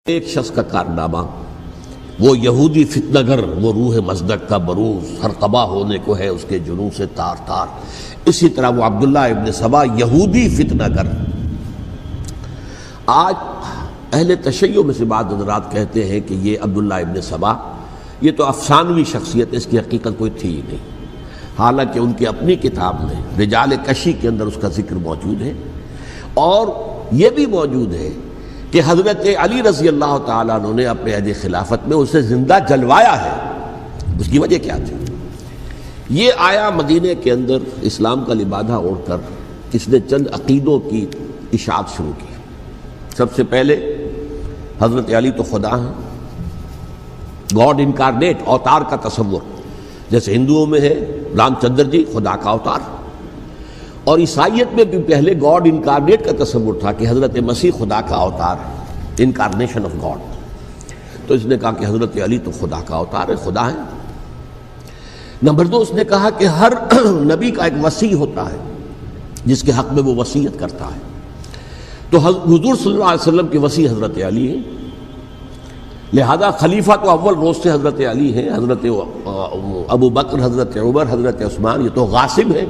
ایک شخص کا کارنامہ، وہ یہودی فتنہ گر، وہ روح مصدق کا بروز، ہر قبا ہونے کو ہے اس کے جنوں سے تار تار. اسی طرح وہ عبداللہ ابن سبا یہودی فتنہ گر. آج اہل تشیع میں سے بعض حضرات کہتے ہیں کہ یہ عبداللہ ابن سبا یہ تو افسانوی شخصیت ہے، اس کی حقیقت کوئی تھی ہی نہیں. حالانکہ ان کی اپنی کتاب میں رجال کشی کے اندر اس کا ذکر موجود ہے، اور یہ بھی موجود ہے کہ حضرت علی رضی اللہ تعالیٰ عنہ نے اپنے عہد خلافت میں اسے زندہ جلوایا ہے. اس کی وجہ کیا تھی؟ یہ آیا مدینے کے اندر اسلام کا لبادہ اوڑھ کر اس نے چند عقیدوں کی اشاعت شروع کی. سب سے پہلے حضرت علی تو خدا ہیں، گاڈ انکارنیٹ، اوتار کا تصور. جیسے ہندوؤں میں ہے رام چندر جی خدا کا اوتار، اور عیسائیت میں بھی پہلے گاڈ انکارنیٹ کا تصور تھا کہ حضرت مسیح خدا کا اوتار ہے، انکارنیشن آف گاڈ. تو اس نے کہا کہ حضرت علی تو خدا کا اوتار ہے، خدا ہے. نمبر دو، اس نے کہا کہ ہر نبی کا ایک وصی ہوتا ہے جس کے حق میں وہ وصیت کرتا ہے. تو حضور صلی اللہ علیہ وسلم کے وصی حضرت علی ہیں، لہذا خلیفہ تو اول روز سے حضرت علی ہیں. حضرت ابو بکر، حضرت عمر، حضرت عثمان یہ تو غاصب ہیں،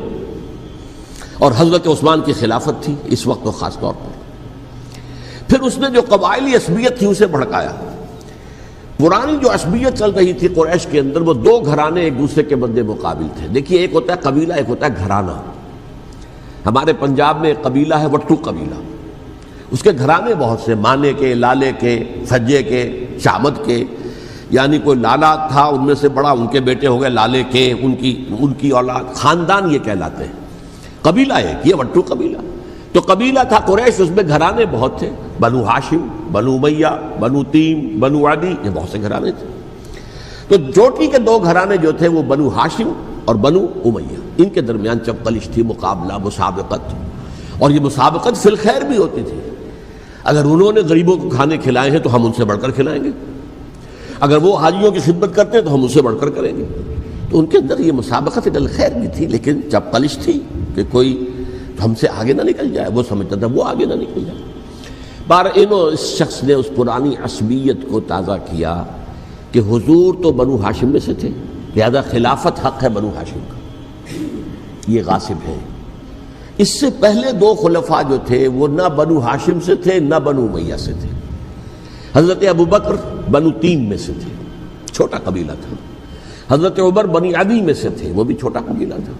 اور حضرت عثمان کی خلافت تھی اس وقت تو خاص طور پر. پھر اس نے جو قبائلی عصبیت تھی اسے بھڑکایا. پرانی جو عصبیت چل رہی تھی قریش کے اندر، وہ دو گھرانے ایک دوسرے کے بدلے مقابل تھے. دیکھیے، ایک ہوتا ہے قبیلہ، ایک ہوتا ہے گھرانہ. ہمارے پنجاب میں ایک قبیلہ ہے وٹو قبیلہ، اس کے گھرانے بہت سے، مانے کے، لالے کے، سجے کے، شامت کے. یعنی کوئی لالا تھا ان میں سے بڑا، ان کے بیٹے ہو گئے لالے کے، ان کی اولاد، خاندان یہ کہلاتے ہیں. قبیلہ ایک، یہ وٹو قبیلہ. تو قبیلہ تھا قریش، اس میں گھرانے بہت تھے، بنو ہاشم، بنو امیہ، بنو تیم، بنو عدی، یہ بہت سے گھرانے تھے. تو چوٹی کے دو گھرانے جو تھے وہ بنو ہاشم اور بنو امیہ، ان کے درمیان چپقلش تھی، مقابلہ، مسابقت. اور یہ مسابقت فی الخیر بھی ہوتی تھی. اگر انہوں نے غریبوں کو کھانے کھلائے ہیں تو ہم ان سے بڑھ کر کھلائیں گے، اگر وہ حاجیوں کی خدمت کرتے ہیں تو ہم ان سے بڑھ کر کریں گے. تو ان کے اندر یہ مسابقت الخیر بھی تھی، لیکن چپقلش تھی کہ کوئی ہم سے آگے نہ نکل جائے. وہ سمجھتا تھا وہ آگے نہ نکل جائے. اس شخص نے اس پرانی عصبیت کو تازہ کیا کہ حضور تو بنو ہاشم میں سے تھے، لہذا خلافت حق ہے بنو ہاشم کا، یہ غاصب ہے. اس سے پہلے دو خلفاء جو تھے وہ نہ بنو ہاشم سے تھے نہ بنو امیہ سے تھے. حضرت ابو بکر بنو تیم میں سے تھے، چھوٹا قبیلہ تھا. حضرت عمر بنی عدی میں سے تھے، وہ بھی چھوٹا قبیلہ تھا.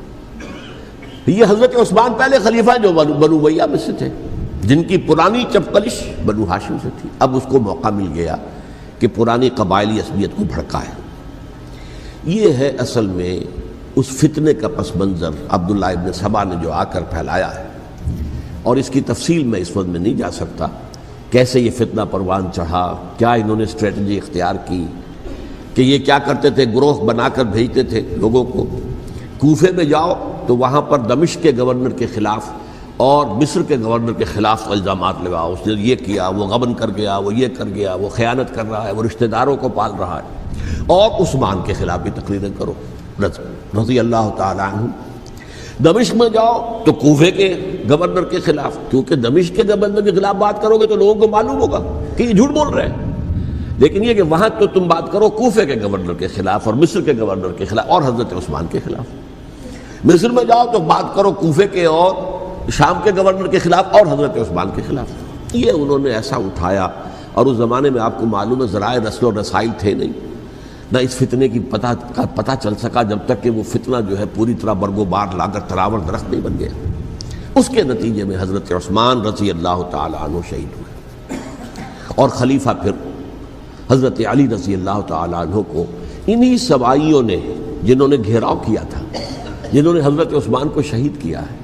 یہ حضرت عثمان پہلے خلیفہ جو بنو امیہ میں سے تھے، جن کی پرانی چپقلش بنو ہاشم سے تھی. اب اس کو موقع مل گیا کہ پرانی قبائلی عصبیت کو بھڑکائے. یہ ہے اصل میں اس فتنے کا پس منظر عبداللہ ابن سبا نے جو آ کر پھیلایا ہے. اور اس کی تفصیل میں اس وقت میں نہیں جا سکتا، کیسے یہ فتنہ پروان چڑھا، کیا انہوں نے اسٹریٹجی اختیار کی. کہ یہ کیا کرتے تھے، گروہ بنا کر بھیجتے تھے لوگوں کو. کوفے میں جاؤ تو وہاں پر دمشق کے گورنر کے خلاف اور مصر کے گورنر کے خلاف الزامات لگاؤ، اس نے یہ کیا، وہ غبن کر گیا، وہ یہ کر گیا، وہ خیانت کر رہا ہے، وہ رشتہ داروں کو پال رہا ہے. اور عثمان کے خلاف بھی تقریریں کرو رضی اللہ تعالی عنہ. دمشق میں جاؤ تو کوفے کے گورنر کے خلاف، کیونکہ دمشق کے گورنر کے خلاف بات کرو گے تو لوگوں کو معلوم ہوگا کہ یہ جھوٹ بول رہے ہیں. لیکن یہ کہ وہاں تو تم بات کرو کوفے کے گورنر کے خلاف اور مصر کے گورنر کے خلاف اور حضرت عثمان کے خلاف. مصر میں جاؤ تو بات کرو کوفے کے اور شام کے گورنر کے خلاف اور حضرت عثمان کے خلاف. یہ انہوں نے ایسا اٹھایا. اور اس زمانے میں آپ کو معلوم ہے ذرائع رسل و رسائل تھے نہیں، نہ اس فتنے کی پتہ چل سکا جب تک کہ وہ فتنہ جو ہے پوری طرح برگ و بار لا کر تراور درخت نہیں بن گیا. اس کے نتیجے میں حضرت عثمان رضی اللہ تعالی عنہ شہید ہوئے، اور خلیفہ پھر حضرت علی رضی اللہ تعالی عنہ کو انہی سوائیوں نے، جنہوں نے گھیراؤ کیا تھا، جنہوں نے حضرت عثمان کو شہید کیا ہے،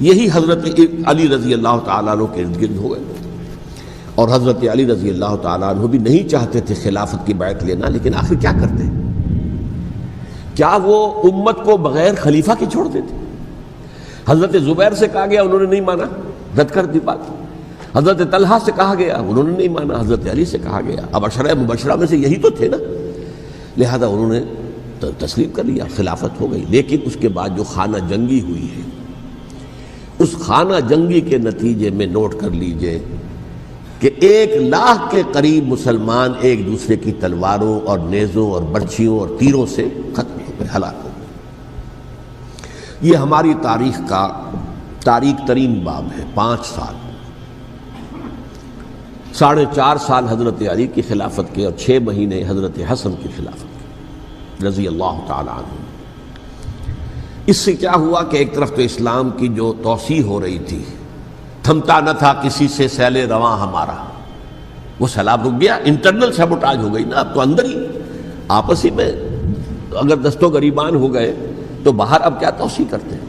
یہی حضرت علی رضی اللہ تعالیٰ عنہ کے ارد گرد ہو گئے. اور حضرت علی رضی اللہ تعالیٰ عنہ بھی نہیں چاہتے تھے خلافت کی بیعت لینا، لیکن آخر کیا کرتے؟ کیا وہ امت کو بغیر خلیفہ کے چھوڑ دیتے؟ حضرت زبیر سے کہا گیا، انہوں نے نہیں مانا، رد کر دی بات. حضرت طلحہ سے کہا گیا، انہوں نے نہیں مانا. حضرت علی سے کہا گیا، اب عشرہ مبشرہ میں سے یہی تو تھے نا، لہذا انہوں نے تسلیم کر لیا، خلافت ہو گئی. لیکن اس کے بعد جو خانہ جنگی ہوئی ہے، اس خانہ جنگی کے نتیجے میں نوٹ کر لیجئے کہ کہ 1,00,000 کے قریب مسلمان ایک دوسرے کی تلواروں اور نیزوں اور برچھیوں اور تیروں سے ختم ہو گئے، ہلاک ہو گئے۔ یہ ہماری تاریخ کا تاریک ترین باب ہے۔ 5 سال، 4.5 سال حضرت علی کی خلافت کے اور 6 مہینے حضرت حسن کی خلافت کے رضی اللہ تعالی عنہ۔ اس سے کیا ہوا کہ ایک طرف تو اسلام کی جو توسیع ہو رہی تھی، تھمتا نہ تھا کسی سے سیل رواں ہمارا، وہ سیلاب رک گیا، انٹرنل سیبوٹاج ہو گئی نا، اب تو اندر ہی آپس ہی میں اگر دست و گریبان ہو گئے تو باہر اب کیا توسیع کرتے ہیں،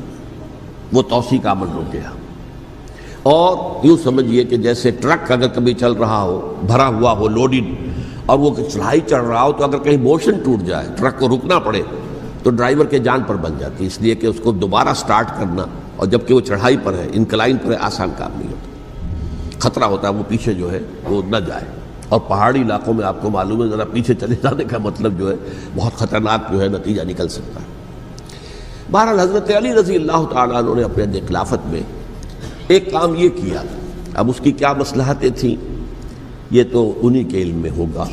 وہ توسیع کا عمل رک گیا۔ اور یوں سمجھیے کہ جیسے ٹرک اگر کبھی چل رہا ہو، بھرا ہوا ہو، لوڈڈ، اور وہ چڑھائی چڑھ رہا ہو، تو اگر کہیں موشن ٹوٹ جائے، ٹرک کو رکنا پڑے، تو ڈرائیور کے جان پر بن جاتی، اس لیے کہ اس کو دوبارہ سٹارٹ کرنا، اور جبکہ وہ چڑھائی پر ہے، انکلائن پر ہے، آسان کام نہیں ہوتا، خطرہ ہوتا ہے وہ پیچھے جو ہے وہ نہ جائے۔ اور پہاڑی علاقوں میں آپ کو معلوم ہے ذرا پیچھے چلے جانے کا مطلب جو ہے بہت خطرناک جو ہے نتیجہ نکل سکتا ہے۔ بہرحال حضرت علی رضی اللہ تعالیٰ عنہ نے اپنے خلافت میں ایک کام یہ کیا، اب اس کی کیا مصلحتیں تھیں یہ تو انہی کے علم میں ہوگا،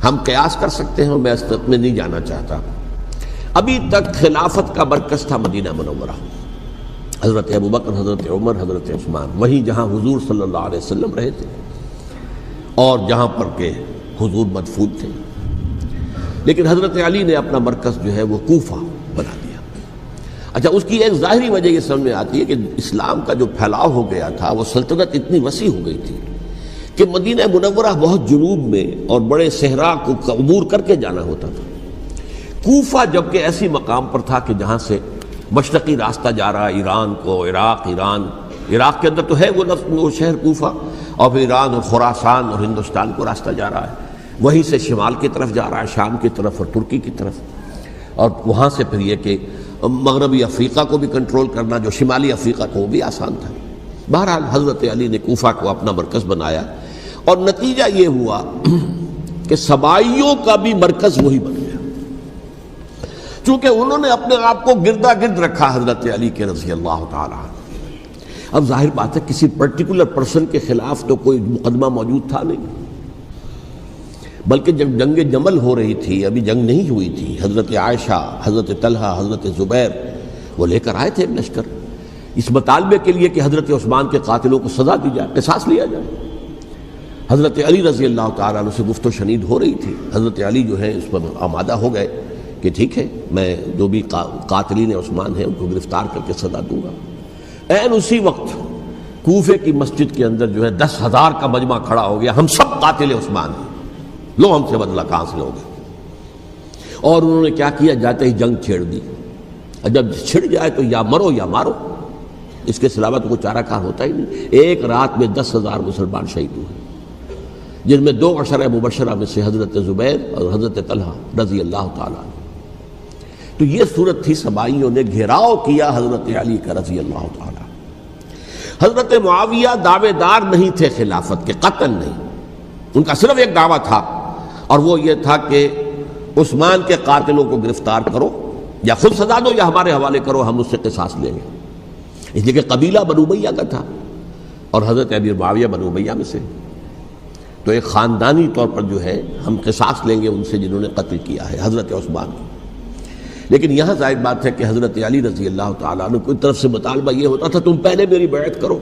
ہم قیاس کر سکتے ہیں، میں اس طرف میں نہیں جانا چاہتا۔ ابھی تک خلافت کا مرکز تھا مدینہ منورہ، حضرت ابوبکر، حضرت عمر، حضرت عثمان، وہیں جہاں حضور صلی اللہ علیہ وسلم رہے تھے اور جہاں پر کہ حضور مدفون تھے۔ لیکن حضرت علی نے اپنا مرکز جو ہے وہ کوفہ بنا دیا۔ اچھا، اس کی ایک ظاہری وجہ یہ سمجھ میں آتی ہے کہ اسلام کا جو پھیلاؤ ہو گیا تھا، وہ سلطنت اتنی وسیع ہو گئی تھی کہ مدینہ منورہ بہت جنوب میں اور بڑے صحرا کو عبور کر کے جانا ہوتا تھا۔ کوفہ جبکہ ایسی مقام پر تھا کہ جہاں سے مشرقی راستہ جا رہا ہے ایران کو، عراق کے اندر تو ہے وہ شہر کوفہ، اور پھر ایران اور خراسان اور ہندوستان کو راستہ جا رہا ہے، وہیں سے شمال کی طرف جا رہا ہے، شام کی طرف اور ترکی کی طرف، اور وہاں سے پھر یہ کہ مغربی افریقہ کو بھی کنٹرول کرنا، جو شمالی افریقہ کو، وہ بھی آسان تھا۔ بہرحال حضرت علی نے کوفہ کو اپنا مرکز بنایا، اور نتیجہ یہ ہوا کہ سبائیوں کا بھی مرکز وہی بن گیا، چونکہ انہوں نے اپنے آپ کو گردا گرد رکھا حضرت علی کے رضی اللہ تعالیٰ عنہ۔ اب ظاہر بات ہے کسی پرٹیکولر پرسن کے خلاف تو کوئی مقدمہ موجود تھا نہیں، بلکہ جب جنگ جمل ہو رہی تھی، ابھی جنگ نہیں ہوئی تھی، حضرت عائشہ، حضرت طلحہ، حضرت زبیر وہ لے کر آئے تھے لشکر اس مطالبے کے لیے کہ حضرت عثمان کے قاتلوں کو سزا دی جائے، قصاص لیا جائے۔ حضرت علی رضی اللہ تعالیٰ عنہ سے گفت و شنید ہو رہی تھی، حضرت علی جو ہے اس پر آمادہ ہو گئے کہ ٹھیک ہے، میں جو بھی قاتلین عثمان ہیں ان کو گرفتار کر کے سزا دوں گا۔ عین اسی وقت کوفے کی مسجد کے اندر جو ہے 10,000 کا مجمع کھڑا ہو گیا، ہم سب قاتل عثمان ہیں، لو ہم سے بدلہ کہاں سے لوگے۔ اور انہوں نے کیا کیا، جاتے ہی جنگ چھیڑ دی، اور جب چھڑ جائے تو یا مرو یا مارو، اس کے علاوہ تو کوئی چارہ کار ہوتا ہی نہیں۔ ایک رات میں 10,000 مسلمان شہید ہوئے، جن میں 2 عشرہ مبشرہ میں سے حضرت زبیر اور حضرت طلحہ رضی اللہ تعالیٰ عنہ۔ تو یہ صورت تھی، سبائیوں نے گھیراؤ کیا حضرت علی کا رضی اللہ تعالیٰ۔ حضرت معاویہ دعوے دار نہیں تھے خلافت کے، قطعاً نہیں، ان کا صرف ایک دعویٰ تھا، اور وہ یہ تھا کہ عثمان کے قاتلوں کو گرفتار کرو، یا خود سزا دو یا ہمارے حوالے کرو، ہم اس سے قصاص لیں گے۔ اس لیے کہ قبیلہ بنو امیہ کا تھا، اور حضرت امیر معاویہ بنو امیہ میں سے، تو ایک خاندانی طور پر جو ہے ہم قصاص لیں گے ان سے جنہوں نے قتل کیا ہے حضرت عثمان کو۔ لیکن یہاں ظاہر بات ہے کہ حضرت علی رضی اللہ تعالیٰ عنہ کی طرف سے مطالبہ یہ ہوتا تھا، تم پہلے میری بیعت کرو،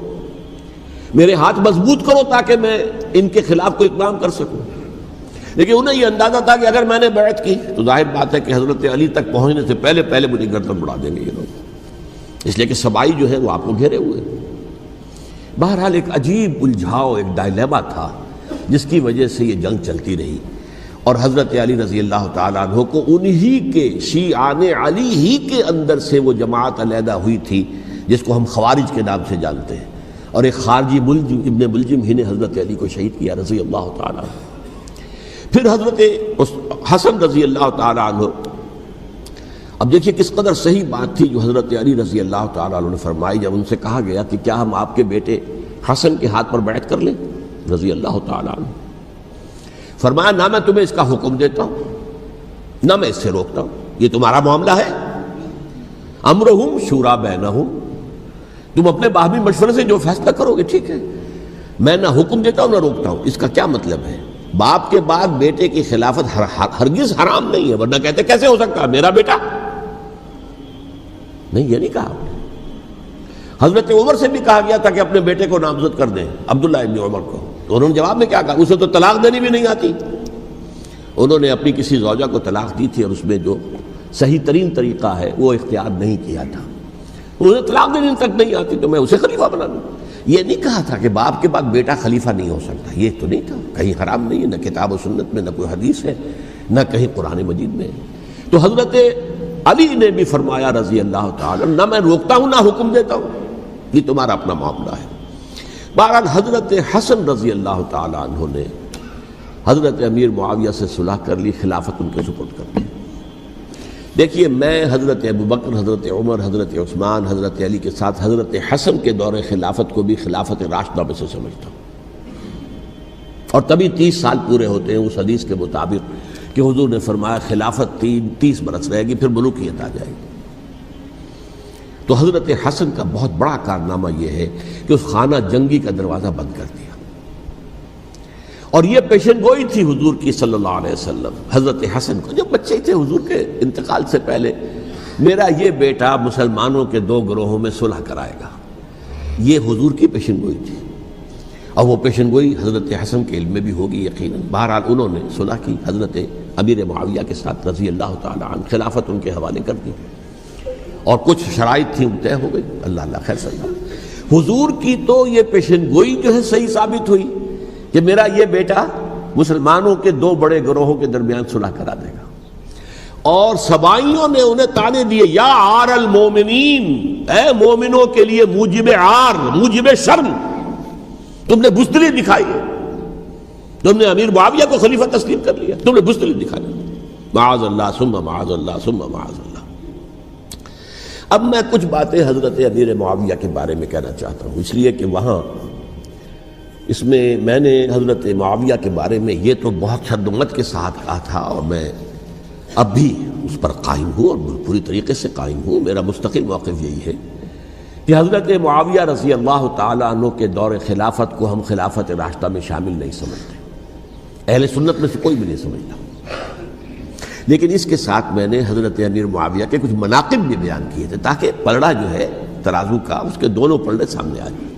میرے ہاتھ مضبوط کرو تاکہ میں ان کے خلاف کوئی اقدام کر سکوں۔ لیکن انہیں یہ اندازہ تھا کہ اگر میں نے بیعت کی تو ظاہر بات ہے کہ حضرت علی تک پہنچنے سے پہلے مجھے گردن اڑا دیں گے یہ لوگ، اس لیے کہ سبائی جو ہے وہ آپ کو گھیرے ہوئے۔ بہرحال ایک عجیب الجھاؤ، ایک ڈائلیما تھا جس کی وجہ سے یہ جنگ چلتی رہی، اور حضرت علی رضی اللہ تعالیٰ عنہ کو انہی کے شیعان علی ہی کے اندر سے وہ جماعت علیحدہ ہوئی تھی جس کو ہم خوارج کے نام سے جانتے ہیں، اور ایک خارجی ابن ملجم ہی نے حضرت علی کو شہید کیا رضی اللہ تعالیٰ عنہ۔ پھر حضرت حسن رضی اللہ تعالیٰ عنہ، اب دیکھیے کس قدر صحیح بات تھی جو حضرت علی رضی اللہ تعالیٰ عنہ نے فرمائی جب ان سے کہا گیا کہ کیا ہم آپ کے بیٹے حسن کے ہاتھ پر بیعت کر لیں رضی اللہ تعالیٰ عنہ۔ فرمایا نہ میں تمہیں اس کا حکم دیتا ہوں نہ میں اس سے روکتا ہوں، یہ تمہارا معاملہ ہے، امرہم شورا بینہم، تم اپنے باہمی مشورے سے جو فیصلہ کرو گے ٹھیک ہے، میں نہ حکم دیتا ہوں نہ روکتا ہوں. اس کا کیا مطلب ہے؟ باپ کے بعد بیٹے کی خلافت ہرگز حرام نہیں ہے، ورنہ کہتے کیسے ہو سکتا ہے میرا بیٹا؟ نہیں، یہ نہیں کہا. حضرت عمر سے بھی کہا گیا تھا کہ اپنے بیٹے کو نامزد کر دیں، عبداللہ ابن عمر کو، تو انہوں نے جواب میں کیا کہا؟ اسے تو طلاق دینی بھی نہیں آتی. انہوں نے اپنی کسی زوجہ کو طلاق دی تھی اور اس میں جو صحیح ترین طریقہ ہے وہ اختیار نہیں کیا تھا. انہوں نے طلاق دینی تک نہیں آتی تو میں اسے خلیفہ بنا دوں. یہ نہیں کہا تھا کہ باپ کے بعد بیٹا خلیفہ نہیں ہو سکتا، یہ تو نہیں تھا. کہیں حرام نہیں ہے، نہ کتاب و سنت میں، نہ کوئی حدیث ہے، نہ کہیں قرآن مجید میں. تو حضرت علی نے بھی فرمایا رضی اللہ تعالی، نہ میں روکتا ہوں نہ حکم دیتا ہوں، یہ تمہارا اپنا معاملہ ہے. بہرحال حضرت حسن رضی اللہ تعالی عنہ نے حضرت امیر معاویہ سے صلح کر لی، خلافت ان کے سپرد کر دی. دیکھیے، میں حضرت ابوبکر، حضرت عمر، حضرت عثمان، حضرت علی کے ساتھ حضرت حسن کے دور خلافت کو بھی خلافت راشدہ میں سے سمجھتا ہوں. اور تبھی 30 سال پورے ہوتے ہیں اس حدیث کے مطابق کہ حضور نے فرمایا خلافت 30 برس رہے گی، پھر ملوکیت آ جائے گی. تو حضرت حسن کا بہت بڑا کارنامہ یہ ہے کہ اس خانہ جنگی کا دروازہ بند کر دیا. اور یہ پیشن گوئی تھی حضور کی صلی اللہ علیہ وسلم حضرت حسن کو، جب بچے تھے حضور کے انتقال سے پہلے، میرا یہ بیٹا مسلمانوں کے 2 گروہوں میں صلح کرائے گا. یہ حضور کی پیشن گوئی تھی، اور وہ پیشن گوئی حضرت حسن کے علم میں بھی ہوگی یقیناً. بہرحال انہوں نے صلح کی حضرت امیر معاویہ کے ساتھ رضی اللہ تعالی عنہ، خلافت ان کے حوالے کر دی، اور کچھ شرائط تھیں طے ہو گئی. اللہ خیر صلی اللہ. حضور کی تو یہ پیشن گوئی جو ہے صحیح ثابت ہوئی کہ میرا یہ بیٹا مسلمانوں کے 2 بڑے گروہوں کے درمیان صلح کرا دے گا. اور سبائیوں نے انہیں تانے دیے، یا عار المومنین، اے مومنوں کے لیے موجب عار، موجب شرم، تم نے بزدلی دکھائی ہے، تم نے امیر معاویہ کو خلیفہ تسلیم کر لیا، تم نے بزدلی دکھائی. معاذ اللہ ثم معاذ اللہ ثم معاذ اللہ. اب میں کچھ باتیں حضرت امیر معاویہ کے بارے میں کہنا چاہتا ہوں، اس لیے کہ وہاں اس میں نے حضرت معاویہ کے بارے میں یہ تو بہت شدت کے ساتھ کہا تھا، اور میں اب بھی اس پر قائم ہوں اور پوری طریقے سے قائم ہوں. میرا مستقل موقف یہی ہے کہ حضرت معاویہ رضی اللہ تعالیٰ عنہ کے دور خلافت کو ہم خلافت راشدہ میں شامل نہیں سمجھتے، اہل سنت میں سے کوئی بھی نہیں سمجھتا. لیکن اس کے ساتھ میں نے حضرت امیر معاویہ کے کچھ مناقب بھی بیان کیے تھے، تاکہ پلڑا جو ہے ترازو کا، اس کے دونوں پلڑے سامنے آ جائیں.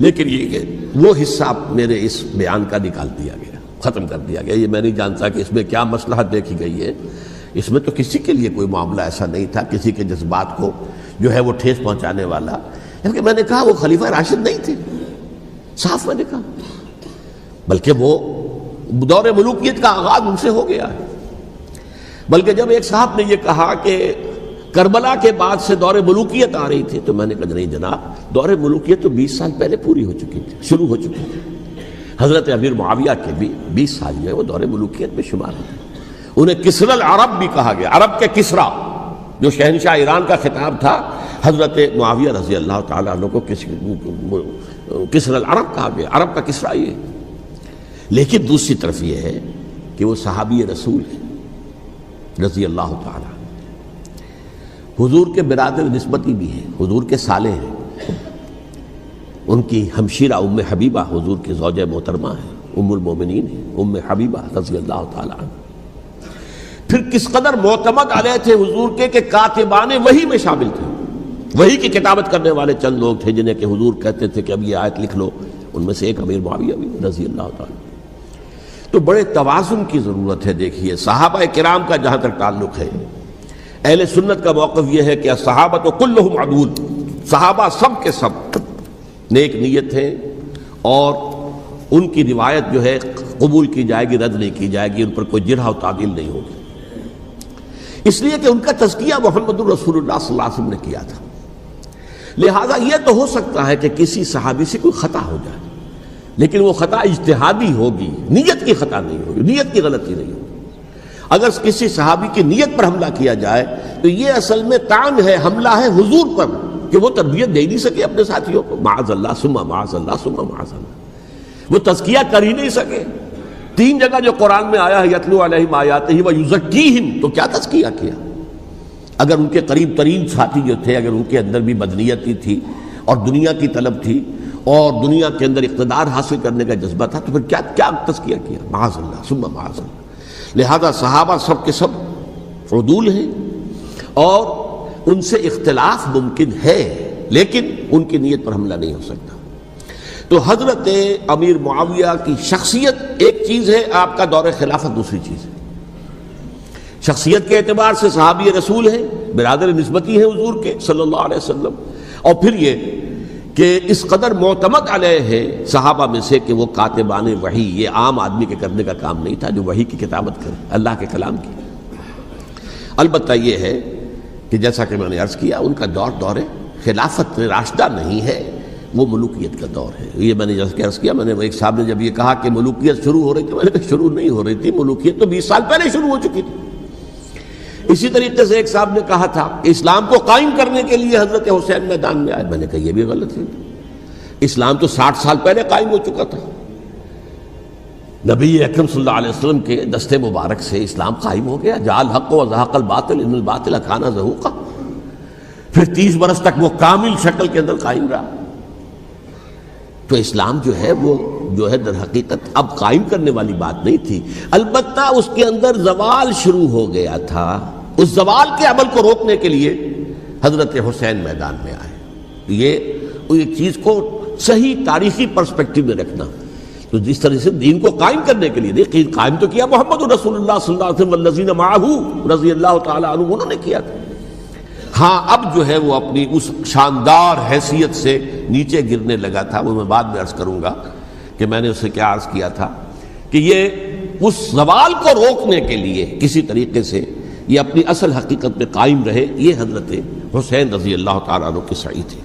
لیکن یہ کہ وہ حصہ میرے اس بیان کا نکال دیا گیا، ختم کر دیا گیا. یہ میں نہیں جانتا کہ اس میں کیا مصلحت دیکھی گئی ہے. اس میں تو کسی کے لیے کوئی معاملہ ایسا نہیں تھا، کسی کے جذبات کو جو ہے وہ ٹھیس پہنچانے والا. کیونکہ میں نے کہا وہ خلیفہ راشد نہیں تھے، صاف میں نے کہا، بلکہ وہ دور ملوکیت کا آغاز ان سے ہو گیا ہے. بلکہ جب ایک صاحب نے یہ کہا کہ کربلا کے بعد سے دور ملوکیت آ رہی تھی، تو میں نے کہا نہیں جناب، دور ملوکیت تو 20 سال پہلے پوری ہو چکی تھی، شروع ہو چکی تھی. حضرت امیر معاویہ کے بھی 20 سال میں وہ دور ملوکیت میں شمار ہوتے. انہیں کسرى العرب بھی کہا گیا، عرب کے کسریٰ، جو شہنشاہ ایران کا خطاب تھا، حضرت معاویہ رضی اللہ تعالیٰ عنہ کو کسرى العرب کہا گیا، عرب کا کسریٰ یہ. لیکن دوسری طرف یہ ہے کہ وہ صحابی رسول ہیں رضی اللہ تعالیٰ، حضور کے برادر نسبتی بھی ہیں، حضور کے صالح ہیں. ان کی ہمشیرہ ام حبیبہ حضور کی زوجہ محترمہ ہیں، ام المومنین ہیں، ام حبیبہ رضی اللہ تعالیٰ عنہ. پھر کس قدر معتمد علیہ تھے حضور کے کہ کاتبان وحی میں شامل تھے. وحی کی کتابت کرنے والے چند لوگ تھے جنہیں کہ حضور کہتے تھے کہ اب یہ آیت لکھ لو، ان میں سے ایک امیر معاویہ بھی رضی اللہ تعالیٰ. تو بڑے توازن کی ضرورت ہے. دیکھیے صحابہ کرام کا جہاں تک تعلق ہے، اہل سنت کا موقف یہ ہے کہ صحابہ کلہم عدول، صحابہ سب کے سب نیک نیت ہیں، اور ان کی روایت جو ہے قبول کی جائے گی، رد نہیں کی جائے گی، ان پر کوئی جرح و تعدیل نہیں ہوگی. اس لیے کہ ان کا تزکیہ محمد الرسول اللہ صلی اللہ علیہ وسلم نے کیا تھا. لہٰذا یہ تو ہو سکتا ہے کہ کسی صحابی سے کوئی خطا ہو جائے، لیکن وہ خطا اجتہادی ہوگی، نیت کی خطا نہیں ہوگی، نیت کی غلطی نہیں ہوگی. اگر کسی صحابی کی نیت پر حملہ کیا جائے تو یہ اصل میں طعن ہے، حملہ ہے حضور پر کہ وہ تربیت دے ہی نہیں سکے اپنے ساتھیوں کو. معاذ اللہ ثم معاذ اللہ ثم معاذ اللہ، وہ تزکیہ کر ہی نہیں سکے. 3 جگہ جو قرآن میں آیا ہے یتلو علیہم آیاتہ ویزکیہم، تو کیا تزکیہ کیا؟ اگر ان کے قریب ترین ساتھی جو تھے، اگر ان کے اندر بھی بدنیتی تھی اور دنیا کی طلب تھی، اور دنیا کے اندر اقتدار حاصل کرنے کا جذبہ تھا، تو پھر کیا کیا تزکیہ کیا؟ معاذ اللہ ثم معاذ اللہ۔ لہذا صحابہ سب کے سب عدول ہیں اور ان سے اختلاف ممکن ہے، لیکن ان کی نیت پر حملہ نہیں ہو سکتا۔ تو حضرت امیر معاویہ کی شخصیت ایک چیز ہے، آپ کا دور خلافت دوسری چیز ہے۔ شخصیت کے اعتبار سے صحابی رسول ہیں، برادر نسبتی ہیں حضور کے صلی اللہ علیہ وسلم، اور پھر یہ کہ اس قدر معتمد علیہ ہے صحابہ میں سے کہ وہ کاتبان وحی، یہ عام آدمی کے کرنے کا کام نہیں تھا جو وحی کی کتابت کرے، اللہ کے کلام کی۔ البتہ یہ ہے کہ جیسا کہ میں نے عرض کیا، ان کا دور خلافت راشدہ نہیں ہے، وہ ملوکیت کا دور ہے۔ یہ میں نے جیسا کہ عرض کیا، میں نے ایک صاحب نے جب یہ کہا کہ ملوکیت شروع ہو رہی تھی، میں نے کہا شروع نہیں ہو رہی تھی، ملوکیت تو 20 سال پہلے شروع ہو چکی تھی۔ اسی طریقے سے ایک صاحب نے کہا تھا کہ اسلام کو قائم کرنے کے لیے حضرت حسین میدان میں آئے، میں نے کہا یہ بھی غلط ہے، اسلام تو 60 سال پہلے قائم ہو چکا تھا، نبی اکرم صلی اللہ علیہ وسلم کے دست مبارک سے اسلام قائم ہو گیا، جاء الحق وزهق الباطل ان الباطل کان زهوقا، پھر 30 برس تک وہ کامل شکل کے اندر قائم رہا۔ تو اسلام جو ہے وہ در حقیقت اب قائم کرنے والی بات نہیں تھی، البتہ اس کے اندر زوال شروع ہو گیا تھا، اس زوال کے عمل کو روکنے کے لیے حضرت حسین میدان میں آئے۔ یہ ایک چیز کو صحیح تاریخی پرسپیکٹو میں رکھنا، تو جس طرح سے دین کو قائم کرنے کے لیے دیکھیں، قائم تو کیا محمد رسول اللہ صلی اللہ علیہ وسلم والذین معہ رضی اللہ تعالی عنہ، انہوں نے کیا تھا۔ ہاں اب جو ہے وہ اپنی اس شاندار حیثیت سے نیچے گرنے لگا تھا، وہ میں بعد میں عرض کروں گا کہ میں نے اسے کیا عرض کیا تھا کہ یہ اس زوال کو روکنے کے لیے کسی طریقے سے یہ اپنی اصل حقیقت میں قائم رہے، یہ حضرت حسین رضی اللہ تعالیٰ عنہ کی سعی تھی۔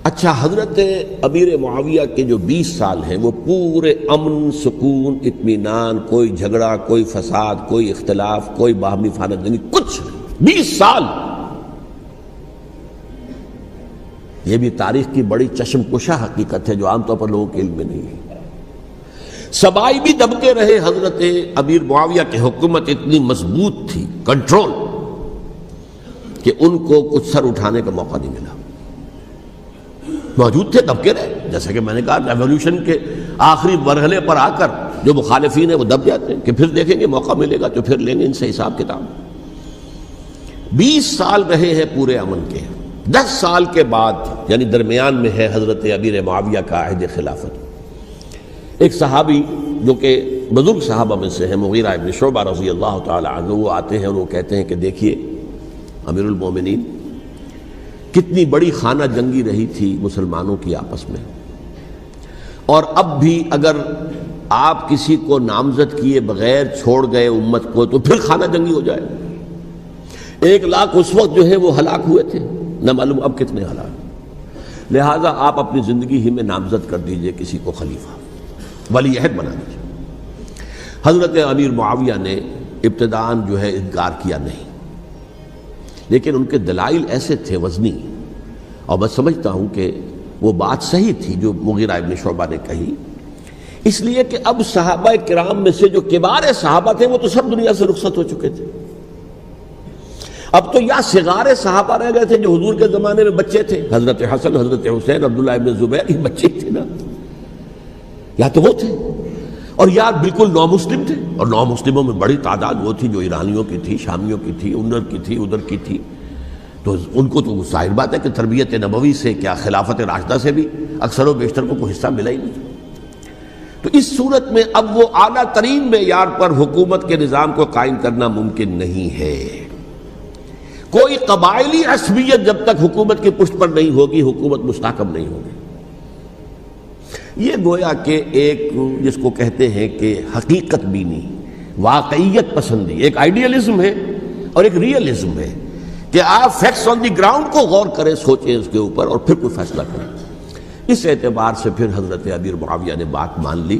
اچھا، حضرت امیر معاویہ کے جو 20 سال ہیں وہ پورے امن، سکون، اطمینان، کوئی جھگڑا، کوئی فساد، کوئی اختلاف، کوئی باہمی فانت جنگی، کچھ 20 سال۔ یہ بھی تاریخ کی بڑی چشم کشا حقیقت ہے جو عام طور پر لوگوں کے علم میں نہیں ہے۔ سبائی بھی دبتے رہے، حضرت امیر معاویہ کی حکومت اتنی مضبوط تھی، کنٹرول، کہ ان کو کچھ سر اٹھانے کا موقع نہیں ملا۔ موجود تھے، دب کے رہے، جیسا کہ میں نے کہا ریولوشن کے آخری مرحلے پر آ کر جو مخالفین ہیں وہ دب جاتے ہیں کہ پھر دیکھیں گے موقع ملے گا تو پھر لیں گے ان سے حساب کتاب۔ 20 سال رہے ہیں پورے امن کے، 10 سال کے بعد یعنی درمیان میں ہے حضرت امیر معاویہ کا عہد خلافت۔ ایک صحابی جو کہ بزرگ صحابہ میں سے ہیں، مغیرہ ابن شعبہ رضی اللہ تعالی عنہ، وہ آتے ہیں اور وہ کہتے ہیں کہ دیکھیے امیر المومنین، کتنی بڑی خانہ جنگی رہی تھی مسلمانوں کی آپس میں، اور اب بھی اگر آپ کسی کو نامزد کیے بغیر چھوڑ گئے امت کو تو پھر خانہ جنگی ہو جائے۔ 1 لاکھ اس وقت جو ہے وہ ہلاک ہوئے تھے، نہ معلوم اب کتنے ہلاک۔ لہٰذا آپ اپنی زندگی ہی میں نامزد کر دیجئے کسی کو خلیفہ، ولی عہد بنا دیجئے۔ حضرت امیر معاویہ نے ابتداءً جو ہے انکار کیا نہیں، لیکن ان کے دلائل ایسے تھے وزنی، اور میں سمجھتا ہوں کہ وہ بات صحیح تھی جو مغیرہ ابن شعبہ نے کہی، اس لیے کہ اب صحابہ کرام میں سے جو کبار صحابہ تھے وہ تو سب دنیا سے رخصت ہو چکے تھے۔ اب تو یا صغار صحابہ رہ گئے تھے جو حضور کے زمانے میں بچے تھے، حضرت حسن، حضرت حسین، عبداللہ ابن زبیر، یہ بچے ہی تھے نا، یا تو وہ تھے، اور یا بالکل نو مسلم تھے، اور نو مسلموں میں بڑی تعداد وہ تھی جو ایرانیوں کی تھی، شامیوں کی تھی، ادھر کی تھی، ادھر کی تھی، تو ان کو تو ظاہر بات ہے کہ تربیت نبوی سے کیا خلافت راشدہ سے بھی اکثر و بیشتر کو کوئی حصہ ملا ہی نہیں۔ تو اس صورت میں اب وہ اعلیٰ ترین معیار پر حکومت کے نظام کو قائم کرنا ممکن نہیں ہے۔ کوئی قبائلی عصبیت جب تک حکومت کی پشت پر نہیں ہوگی، حکومت مستحکم نہیں ہوگی۔ یہ گویا کہ ایک جس کو کہتے ہیں کہ حقیقت بینی، واقعیت پسندی، ایک آئیڈیلزم ہے اور ایک ریئلزم ہے کہ آپ فیکٹس آن دی گراؤنڈ کو غور کریں، سوچیں اس کے اوپر اور پھر کوئی فیصلہ کریں۔ اس اعتبار سے پھر حضرت امیر معاویہ نے بات مان لی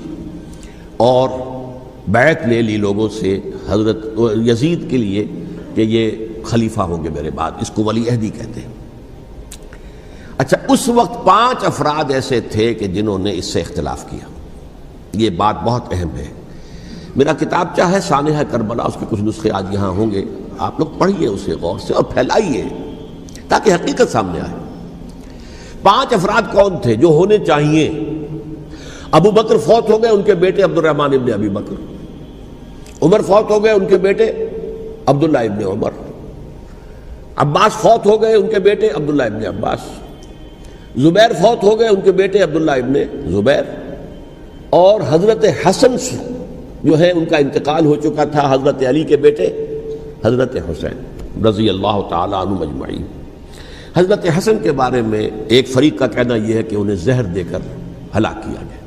اور بیعت لے لی لوگوں سے حضرت یزید کے لیے کہ یہ خلیفہ ہوں گے میرے بعد، اس کو ولی عہدی کہتے ہیں۔ اچھا، اس وقت 5 افراد ایسے تھے کہ جنہوں نے اس سے اختلاف کیا، یہ بات بہت اہم ہے۔ میرا کتابچہ ہے سانحہ کربلا، اس کے کچھ نسخے آج یہاں ہوں گے، آپ لوگ پڑھیے اسے غور سے اور پھیلائیے تاکہ حقیقت سامنے آئے۔ 5 افراد کون تھے جو ہونے چاہیے؟ ابو بکر فوت ہو گئے، ان کے بیٹے عبد الرحمن ابن ابی بکر، عمر فوت ہو گئے، ان کے بیٹے عبداللہ ابن عمر، عباس فوت ہو گئے، ان کے بیٹے عبداللہ ابن عباس، زبیر فوت ہو گئے، ان کے بیٹے عبداللہ ابن زبیر، اور حضرت حسن جو ہے ان کا انتقال ہو چکا تھا، حضرت علی کے بیٹے حضرت حسین رضی اللہ تعالی عنہ اجمعین۔ حضرت حسن کے بارے میں ایک فریق کا کہنا یہ ہے کہ انہیں زہر دے کر ہلاک کیا گیا،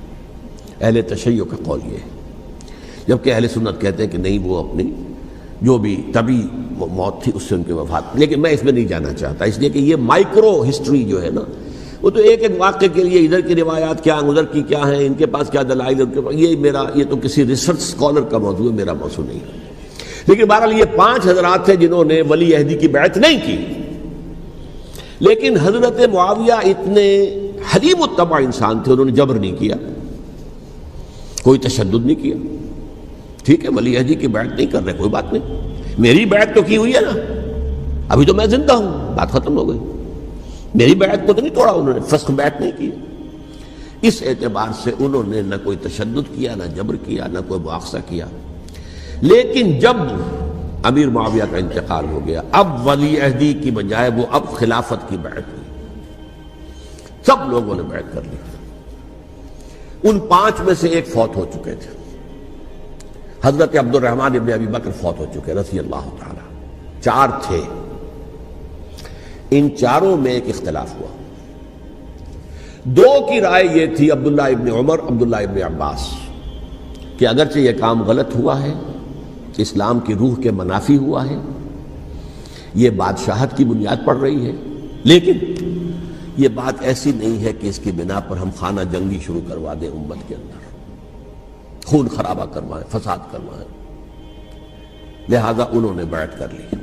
اہل تشیع کا قول یہ ہے، جبکہ اہل سنت کہتے ہیں کہ نہیں، وہ اپنی جو بھی طبی موت تھی اس سے ان کی وفات۔ لیکن میں اس میں نہیں جانا چاہتا، اس لیے کہ یہ مائکرو ہسٹری جو ہے نا، وہ تو ایک ایک واقعے کے لیے ادھر کی روایات کیا ہیں، ادھر کی کیا ہیں، ان کے پاس کیا دلائل ہے، یہ تو کسی ریسرچ اسکالر کا موضوع ہے، میرا موضوع نہیں ہے۔ لیکن بہرحال یہ 5 حضرات تھے جنہوں نے ولی عہدی کی بیعت نہیں کی، لیکن حضرت معاویہ اتنے حلیم الطبع انسان تھے، انہوں نے جبر نہیں کیا، کوئی تشدد نہیں کیا۔ ٹھیک ہے، ولی عہدی کی بیعت نہیں کر رہے، کوئی بات نہیں، میری بیعت تو کی ہوئی ہے نا، ابھی تو میں زندہ ہوں، بات ختم ہو گئی، میری بیعت کو تو نہیں توڑا انہوں نے، فسخ بیعت نہیں کی۔ اس اعتبار سے انہوں نے نہ کوئی تشدد کیا، نہ جبر کیا، نہ کوئی مواخذہ کیا۔ لیکن جب امیر معاویہ کا انتقال ہو گیا، اب ولی عہدی کی بجائے وہ اب خلافت کی بیعت ہوئی، سب لوگوں نے بیعت کر لی۔ ان 5 میں سے ایک فوت ہو چکے تھے، حضرت عبد الرحمن ابن ابی بکر فوت ہو چکے رضی اللہ تعالی، 4 تھے، ان 4 میں ایک اختلاف ہوا۔ 2 کی رائے یہ تھی، عبداللہ ابن عمر، عبداللہ ابن عباس، کہ اگرچہ یہ کام غلط ہوا ہے، اسلام کی روح کے منافی ہوا ہے، یہ بادشاہت کی بنیاد پڑ رہی ہے، لیکن یہ بات ایسی نہیں ہے کہ اس کی بنا پر ہم خانہ جنگی شروع کروا دیں، امت کے اندر خون خرابہ کروائیں، فساد کروائیں، لہذا انہوں نے بیعت کر لی۔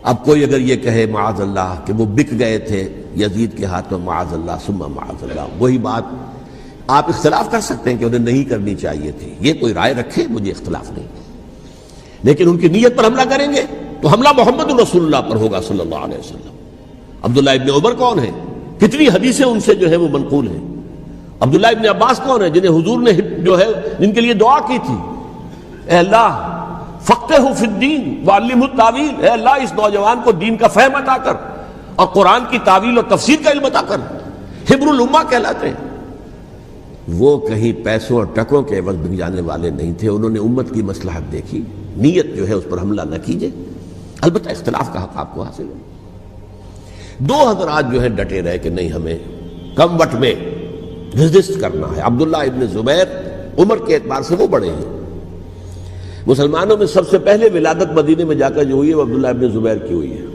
اب کوئی اگر یہ کہے معاذ اللہ کہ وہ بک گئے تھے یزید کے ہاتھ میں، معاذ اللہ ثم معاذ اللہ، وہی بات آپ اختلاف کر سکتے ہیں کہ انہیں نہیں کرنی چاہیے تھی، یہ کوئی رائے رکھے، مجھے اختلاف نہیں، لیکن ان کی نیت پر حملہ کریں گے تو حملہ محمد رسول اللہ پر ہوگا صلی اللہ علیہ وسلم۔ عبداللہ ابن عمر کون ہیں؟ کتنی حدیثیں ان سے جو ہے وہ منقول ہیں۔ عبداللہ ابن عباس کون ہیں؟ جنہیں حضور نے جو ہے جن کے لیے دعا کی تھی، اے اللہ فقہہ فی الدین وعلمہ التاویل، اے اللہ اس نوجوان کو دین کا فہم عطا کر اور قرآن کی تعویل اور تفسیر کا علم عطا کر، حبر الامہ کہلاتے ہیں۔ وہ کہیں پیسوں اور ٹکوں کے عوض بک جانے والے نہیں تھے، انہوں نے امت کی مصلحت دیکھی، نیت جو ہے اس پر حملہ نہ کیجئے، البتہ اختلاف کا حق آپ کو حاصل ہے۔ 2 حضرات جو ہے ڈٹے رہے کہ نہیں، ہمیں کم وٹ میں ریزسٹ کرنا ہے۔ عبداللہ ابن زبیر عمر کے اعتبار سے وہ بڑے ہیں، مسلمانوں میں سب سے پہلے ولادت مدینے میں جا کر جو ہوئی ہے وہ عبداللہ ابن زبیر کی ہوئی ہے۔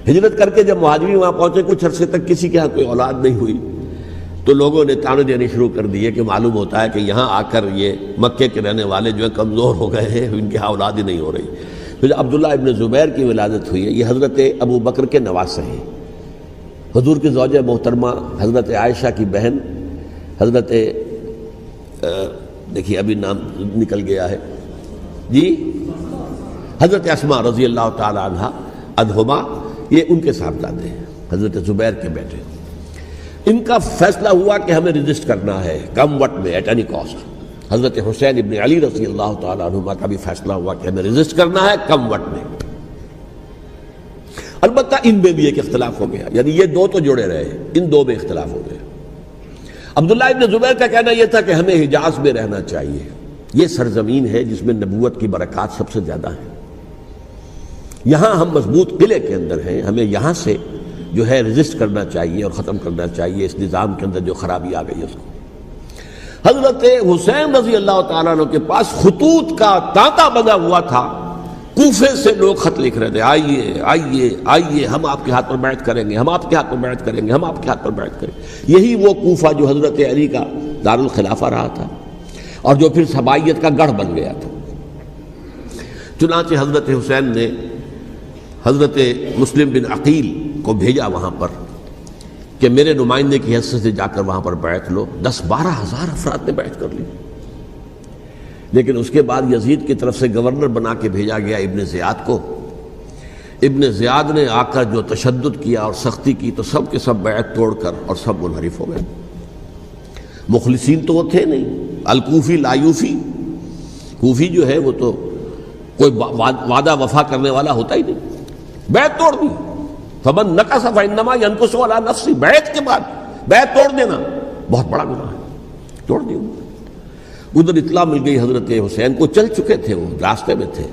ہجرت کر کے جب مہاجرین وہاں پہنچے، کچھ عرصے تک کسی کے ہاں کوئی اولاد نہیں ہوئی، تو لوگوں نے تانے دینے شروع کر دیے کہ معلوم ہوتا ہے کہ یہاں آ کر یہ مکے کے رہنے والے جو ہیں کمزور ہو گئے ہیں، ان کی اولاد ہی نہیں ہو رہی۔ پھر عبداللہ ابن زبیر کی ولادت ہوئی ہے، یہ حضرت ابو بکر کے نواسے ہیں، حضور کی زوجہ محترمہ حضرت عائشہ کی بہن، حضرت دیکھیے ابھی نام نکل گیا ہے جی، حضرت اسماء رضی اللہ تعالی عنہا عنہما، یہ ان کے صاحبزادے ہیں، حضرت زبیر کے بیٹے۔ ان کا فیصلہ ہوا کہ ہمیں رجسٹ کرنا ہے کم وقت میں، ایٹ اینی کاسٹ۔ حضرت حسین ابن علی رضی اللہ تعالی عنہما کا بھی فیصلہ ہوا کہ ہمیں رجسٹ کرنا ہے کم وقت میں۔ البتہ ان میں بھی ایک اختلاف ہو گیا، یعنی یہ 2 تو جڑے رہے، ان 2 میں اختلاف ہو گیا۔ عبداللہ ابن زبیر کا کہنا یہ تھا کہ ہمیں حجاز میں رہنا چاہیے، یہ سرزمین ہے جس میں نبوت کی برکات سب سے زیادہ ہیں، یہاں ہم مضبوط قلعے کے اندر ہیں، ہمیں یہاں سے جو ہے رجسٹ کرنا چاہیے اور ختم کرنا چاہیے اس نظام کے اندر جو خرابی آ گئی اس کو۔ حضرت حسین رضی اللہ تعالیٰ عنہ کے پاس خطوط کا تانتا بنا ہوا تھا، کوفے سے لوگ خط لکھ رہے تھے، آئیے آئیے آئیے، ہم آپ کے ہاتھ پر بیعت کریں گے، ہم آپ کے ہاتھ پر بیعت کریں گے، ہم آپ کے ہاتھ پر بیعت کریں گے۔ یہی وہ کوفہ جو حضرت علی کا دارالخلافہ رہا تھا اور جو پھر سبائیت کا گڑھ بن گیا تھا۔ چنانچہ حضرت حسین نے حضرت مسلم بن عقیل کو بھیجا وہاں پر کہ میرے نمائندے کی حیثیت سے جا کر وہاں پر بیعت لو۔ 10-12 ہزار افراد نے بیعت کر لی، لیکن اس کے بعد یزید کی طرف سے گورنر بنا کے بھیجا گیا ابن زیاد کو۔ ابن زیاد نے آ کر جو تشدد کیا اور سختی کی تو سب کے سب بیعت توڑ کر اور سب منحرف ہو گئے. مخلصین تو وہ تھے نہیں. الکوفی لایوفی، کوفی جو ہے وہ تو کوئی وعدہ وفا کرنے والا ہوتا ہی نہیں، بیعت توڑ دی. فمن نقص فانما ينقص على نفسه، بیعت کے بعد بیعت توڑ دینا بہت بڑا گناہ ہے، توڑ دی. ادھر اطلاع مل گئی حضرت حسین کو، چل چکے تھے وہ، راستے میں تھے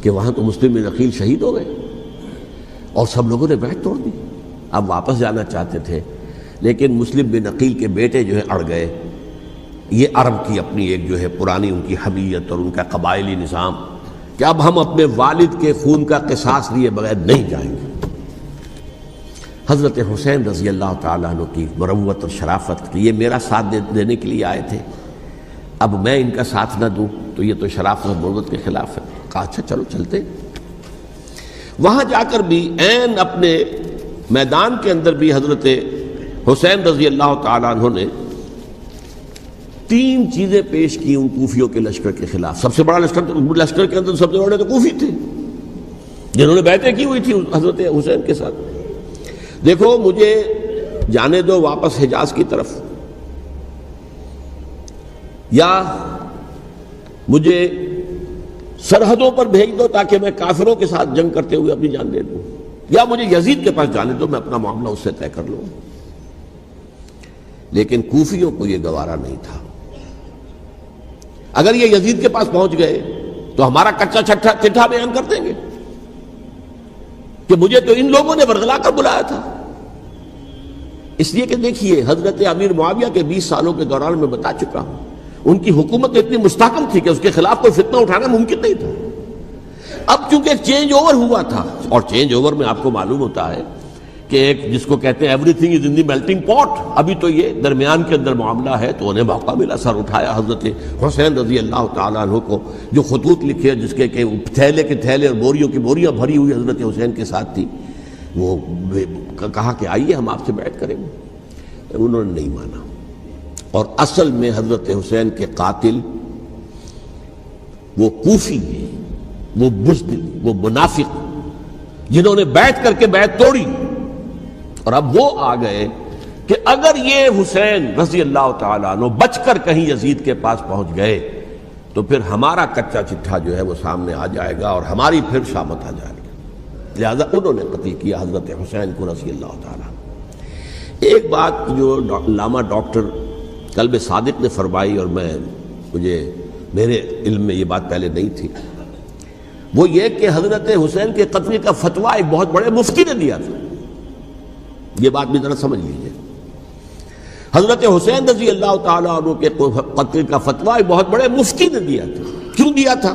کہ وہاں تو مسلم بن عقیل شہید ہو گئے اور سب لوگوں نے بیعت توڑ دی. اب واپس جانا چاہتے تھے لیکن مسلم بن عقیل کے بیٹے جو ہے اڑ گئے. یہ عرب کی اپنی ایک جو ہے پرانی ان کی حمیت اور ان کا قبائلی نظام کہ اب ہم اپنے والد کے خون کا قصاص لیے بغیر نہیں جائیں گے. حضرت حسین رضی اللہ تعالیٰ عنہ کی مروت اور شرافت کہ یہ میرا ساتھ دینے کے لیے آئے تھے، اب میں ان کا ساتھ نہ دوں تو یہ تو شرافت اور مروت کے خلاف ہے. کہا اچھا چلو چلتے. وہاں جا کر بھی عین اپنے میدان کے اندر بھی حضرت حسین رضی اللہ تعالیٰ عنہ نے 3 چیزیں پیش کی ان کوفیوں کے لشکر کے خلاف. سب سے بڑا لشکر کے اندر سب سے بڑے تو کوفی تھے جنہوں نے بیعتیں کی ہوئی تھی حضرت حسین کے ساتھ. دیکھو مجھے جانے دو واپس حجاز کی طرف، یا مجھے سرحدوں پر بھیج دو تاکہ میں کافروں کے ساتھ جنگ کرتے ہوئے اپنی جان دے دوں، یا مجھے یزید کے پاس جانے دو، میں اپنا معاملہ اس سے طے کر لوں. لیکن کوفیوں کو یہ گوارا نہیں تھا. اگر یہ یزید کے پاس پہنچ گئے تو ہمارا کچا چٹھا بیان کر دیں گے کہ مجھے تو ان لوگوں نے برگلا کر بلایا تھا. اس لیے کہ دیکھیے حضرت امیر معاویہ کے 20 سالوں کے دوران میں بتا چکا ہوں ان کی حکومت اتنی مستحکم تھی کہ اس کے خلاف کوئی فتنہ اٹھانا ممکن نہیں تھا. اب چونکہ ایک چینج اوور ہوا تھا، اور چینج اوور میں آپ کو معلوم ہوتا ہے کہ ایک جس کو کہتے ہیں every thing is in the melting پاٹ، ابھی تو یہ درمیان کے اندر معاملہ ہے، تو انہیں موقع ملا. سر اٹھایا حضرت حسین رضی اللہ تعالیٰ عنہ کو، جو خطوط لکھے جس کے کہ تھیلے کے تھیلے اور بوریوں کی بوریاں بھری ہوئی حضرت حسین کے ساتھ تھی، وہ کہا کہ آئیے ہم آپ سے بیعت کریں گے. انہوں نے نہیں مانا. اور اصل میں حضرت حسین کے قاتل وہ کوفی ہیں، وہ بزدل، وہ منافق جنہوں نے بیعت کر کے بیعت توڑی. اور اب وہ آ گئے کہ اگر یہ حسین رضی اللہ تعالیٰ عنہ بچ کر کہیں یزید کے پاس پہنچ گئے تو پھر ہمارا کچا چٹھا جو ہے وہ سامنے آ جائے گا اور ہماری پھر شامت آ جائے گی. لہذا انہوں نے قتل کیا حضرت حسین کو رضی اللہ تعالیٰ. ایک بات جو علامہ ڈاکٹر قلب صادق نے فرمائی، اور مجھے میرے علم میں یہ بات پہلے نہیں تھی، وہ یہ کہ حضرت حسین کے قتل کا فتویٰ ایک بہت بڑے مفتی نے دیا تھا. یہ بات بھی ذرا سمجھ لیجیے. حضرت حسین رضی اللہ تعالیٰ عنہ کے قتل کا فتویٰ ایک بہت بڑے مفتی نے دیا تھا. کیوں دیا تھا؟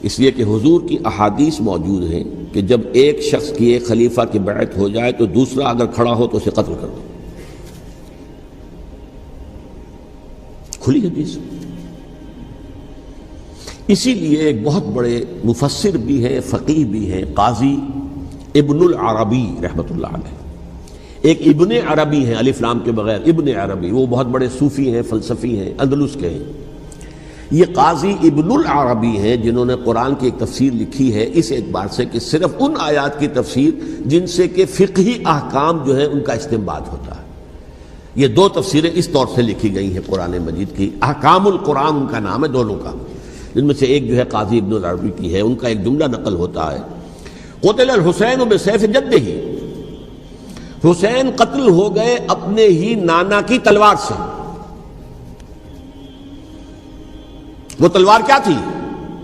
اس لیے کہ حضور کی احادیث موجود ہیں کہ جب ایک شخص کی ایک خلیفہ کی بیعت ہو جائے تو دوسرا اگر کھڑا ہو تو اسے قتل کر دو. کھلی حدیث. اسی لیے ایک بہت بڑے مفسر بھی ہیں، فقیہ بھی ہیں، قاضی ابن العربی رحمۃ اللہ علیہ. ایک ابن عربی ہیں الف لام کے بغیر، ابن عربی، وہ بہت بڑے صوفی ہیں، فلسفی ہیں، اندلس کے ہیں. یہ قاضی ابن العربی ہیں جنہوں نے قرآن کی ایک تفسیر لکھی ہے اس اعتبار سے کہ صرف ان آیات کی تفسیر جن سے کہ فقہی احکام جو ہیں ان کا استنباط ہوتا ہے. یہ 2 تفسیریں اس طور سے لکھی گئی ہیں قرآن مجید کی. احکام القرآن ان کا نام ہے دونوں کا، جن میں سے ایک جو ہے قاضی ابن العربی کی ہے. ان کا ایک جملہ نقل ہوتا ہے، قتل الحسین بسیف جدہ، حسین قتل ہو گئے اپنے ہی نانا کی تلوار سے. وہ تلوار کیا تھی؟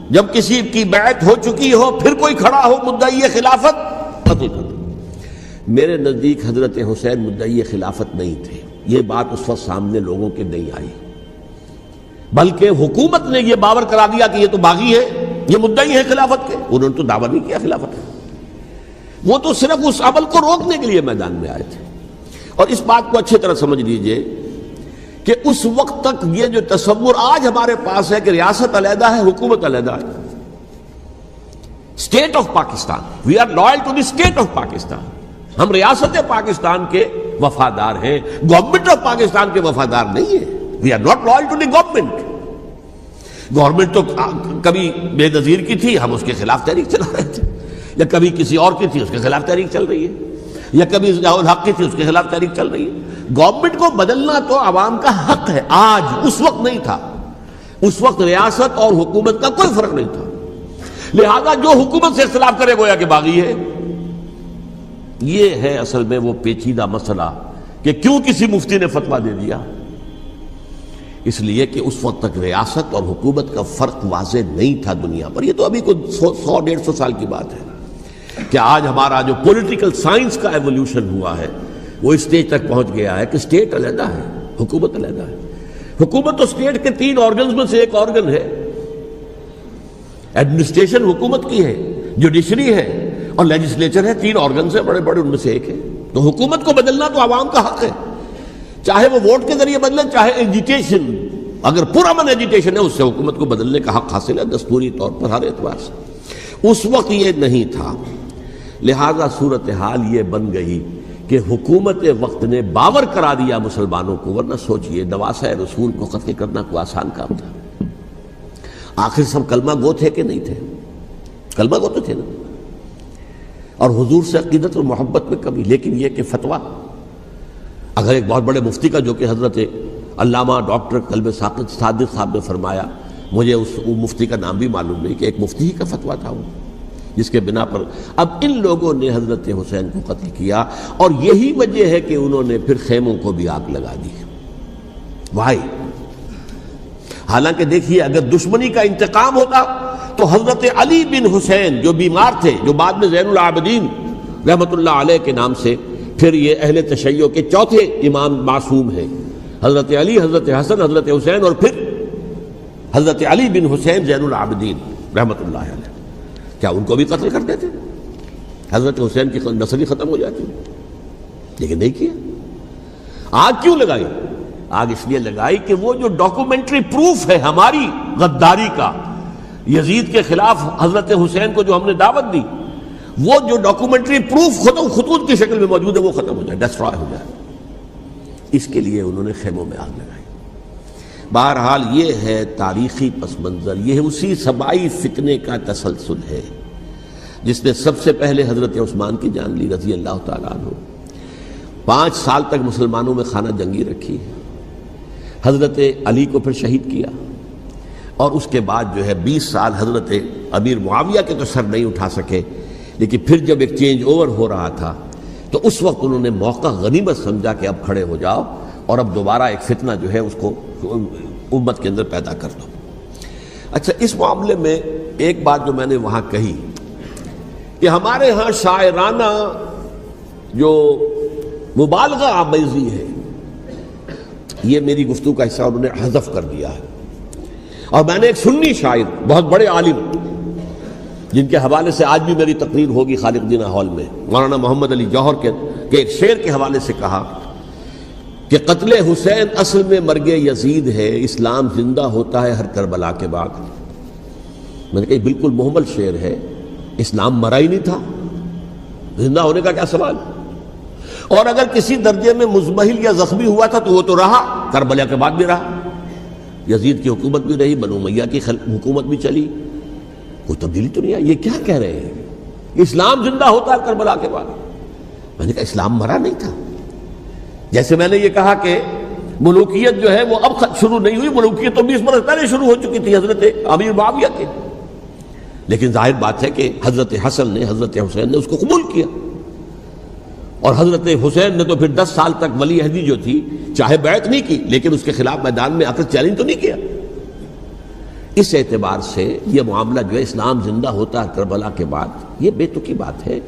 جب کسی کی بیعت ہو چکی ہو پھر کوئی کھڑا ہو مدعی خلافت، قتل کر دو. میرے نزدیک حضرت حسین مدعی خلافت نہیں تھے. یہ بات اس وقت سامنے لوگوں کے نہیں آئی، بلکہ حکومت نے یہ باور کرا دیا کہ یہ تو باغی ہے، یہ مدعی ہے خلافت کے. انہوں نے تو دعویٰ نہیں کیا خلافت کا، وہ تو صرف اس عمل کو روکنے کے لیے میدان میں آئے تھے. اور اس بات کو اچھی طرح سمجھ لیجئے کہ اس وقت تک یہ جو تصور آج ہمارے پاس ہے کہ ریاست علیحدہ ہے، حکومت علیحدہ ہے، state of Pakistan, we are loyal to the state of Pakistan, ہم ریاست پاکستان کے وفادار ہیں، گورنمنٹ آف پاکستان کے وفادار نہیں ہیں. We are not loyal to the government. Government تو کبھی بے نظیر کی تھی، ہم اس کے خلاف تحریک چلا رہے تھے، یا کبھی کسی اور کی تھی اس کے خلاف تحریک چل رہی ہے، یا کبھی ضیاء الحق کی تھی اس کے خلاف تحریک چل رہی ہے۔ گورنمنٹ کو بدلنا تو عوام کا حق ہے، آج، اس وقت نہیں تھا۔ اس وقت ریاست اور حکومت کا کوئی فرق نہیں تھا، لہذا جو حکومت سے اختلاف کرے گویا کہ باغی ہے۔ یہ ہے اصل میں وہ پیچیدہ مسئلہ کہ کیوں کسی مفتی نے فتویٰ دے دیا، اس لیے کہ اس وقت تک ریاست اور حکومت کا فرق واضح نہیں تھا دنیا پر۔ یہ تو ابھی کوئی 100-150 سال کی بات ہے کہ آج ہمارا جو پولیٹیکل سائنس کا ایولیوشن ہوا ہے وہ اس اسٹیج تک پہنچ گیا ہے کہ اسٹیٹ علیحدہ ہے، حکومت علیحدہ ہے۔ حکومت تو اسٹیٹ کے 3 آرگنز میں سے ایک آرگن ہے، ایڈمنسٹریشن حکومت کی ہے، جوڈیشری ہے اور لیجسلیچر ہے، 3 آرگنز ہیں بڑے بڑے، ان میں سے ایک ہے۔ تو حکومت کو بدلنا تو عوام کا حق ہے، چاہے وہ ووٹ کے ذریعے بدلیں، چاہے ایجیٹیشن، اگر پرامن ایجیٹیشن ہے اس سے حکومت کو بدلنے کا حق حاصل ہے دستوری طور پر ہر اعتبار سے۔ اس وقت یہ نہیں تھا، لہذا صورتحال یہ بن گئی کہ حکومت وقت نے باور کرا دیا مسلمانوں کو، ورنہ سوچئے نواسۂ رسول کو قتل کرنا کوئی آسان کام تھا؟ آخر سب کلمہ گو تھے کہ نہیں تھے؟ کلمہ گو تو تھے نا، اور حضور سے عقیدت اور محبت میں کمی، لیکن یہ کہ فتویٰ، اگر ایک بہت بڑے مفتی کا، جو کہ حضرت علامہ ڈاکٹر قلب ثاقب صادق صاحب نے فرمایا، مجھے اس مفتی کا نام بھی معلوم نہیں، کہ ایک مفتی ہی کا فتویٰ تھا وہ، جس کے بنا پر اب ان لوگوں نے حضرت حسین کو قتل کیا، اور یہی وجہ ہے کہ انہوں نے پھر خیموں کو بھی آگ لگا دی۔ وائی، حالانکہ دیکھیے اگر دشمنی کا انتقام ہوتا تو حضرت علی بن حسین جو بیمار تھے، جو بعد میں زین العابدین رحمت اللہ علیہ کے نام سے پھر یہ اہل تشیع کے چوتھے امام معصوم ہیں، حضرت علی، حضرت حسن، حضرت حسین، اور پھر حضرت علی بن حسین زین العابدین رحمت اللہ علیہ، کیا ان کو بھی قتل کر دیتے؟ حضرت حسین کی نسل ختم ہو جاتی، لیکن نہیں کیا۔ آگ کیوں لگائی؟ آگ اس لیے لگائی کہ وہ جو ڈاکومنٹری پروف ہے ہماری غداری کا یزید کے خلاف حضرت حسین کو جو ہم نے دعوت دی، وہ جو ڈاکومنٹری پروف خطوط کی شکل میں موجود ہے وہ ختم ہو جائے، ڈسٹرائے ہو جائے۔ اس کے لیے انہوں نے خیموں میں آگ لگائی۔ بہرحال یہ ہے تاریخی پس منظر، یہ اسی سبائی فتنے کا تسلسل ہے جس نے سب سے پہلے حضرت عثمان کی جان لی رضی اللہ تعالیٰ عنہ۔ 5 سال تک مسلمانوں میں خانہ جنگی رکھی، حضرت علی کو پھر شہید کیا، اور اس کے بعد جو ہے 20 سال حضرت امیر معاویہ کے تو سر نہیں اٹھا سکے، لیکن پھر جب ایک چینج اوور ہو رہا تھا تو اس وقت انہوں نے موقع غنیمت سمجھا کہ اب کھڑے ہو جاؤ اور اب دوبارہ ایک فتنہ جو ہے اس کو امت کے اندر پیدا کر دو۔ اچھا، اس معاملے میں ایک بات جو میں نے وہاں کہی کہ ہمارے ہاں شاعرانہ جو مبالغہ آمیزی ہے، یہ میری گفتگو کا حصہ انہوں نے حذف کر دیا ہے، اور میں نے ایک سنی شاعر، بہت بڑے عالم، جن کے حوالے سے آج بھی میری تقریر ہوگی خالق جناح ہال میں، مولانا محمد علی جوہر کے ایک شعر کے حوالے سے کہا کہ قتل حسین اصل میں مرگ یزید ہے، اسلام زندہ ہوتا ہے ہر کربلا کے بعد۔ میں نے کہا بالکل محمل شعر ہے، اسلام مرا ہی نہیں تھا، زندہ ہونے کا کیا سوال؟ اور اگر کسی درجے میں مزمحل یا زخمی ہوا تھا تو وہ تو رہا، کربلا کے بعد بھی رہا، یزید کی حکومت بھی رہی، بنو امیہ کی حکومت بھی چلی، کوئی تبدیلی تو نہیں آئی۔ یہ کیا کہہ رہے ہیں؟ اسلام زندہ ہوتا ہے کربلا کے بعد؟ میں نے کہا اسلام مرا نہیں تھا۔ جیسے میں نے یہ کہا کہ ملوکیت جو ہے وہ اب شروع نہیں ہوئی، ملوکیت تو 20 برس پہلے شروع ہو چکی تھی حضرت امیر معاویہ کے، لیکن ظاہر بات ہے کہ حضرت حسن نے، حضرت حسین نے اس کو قبول کیا، اور حضرت حسین نے تو پھر 10 سال تک ولی عہدی جو تھی چاہے بیعت نہیں کی، لیکن اس کے خلاف میدان میں آ کر چیلنج تو نہیں کیا۔ اس اعتبار سے یہ معاملہ جو ہے اسلام زندہ ہوتا ہے کربلا کے بعد، یہ بے تکی بات ہے۔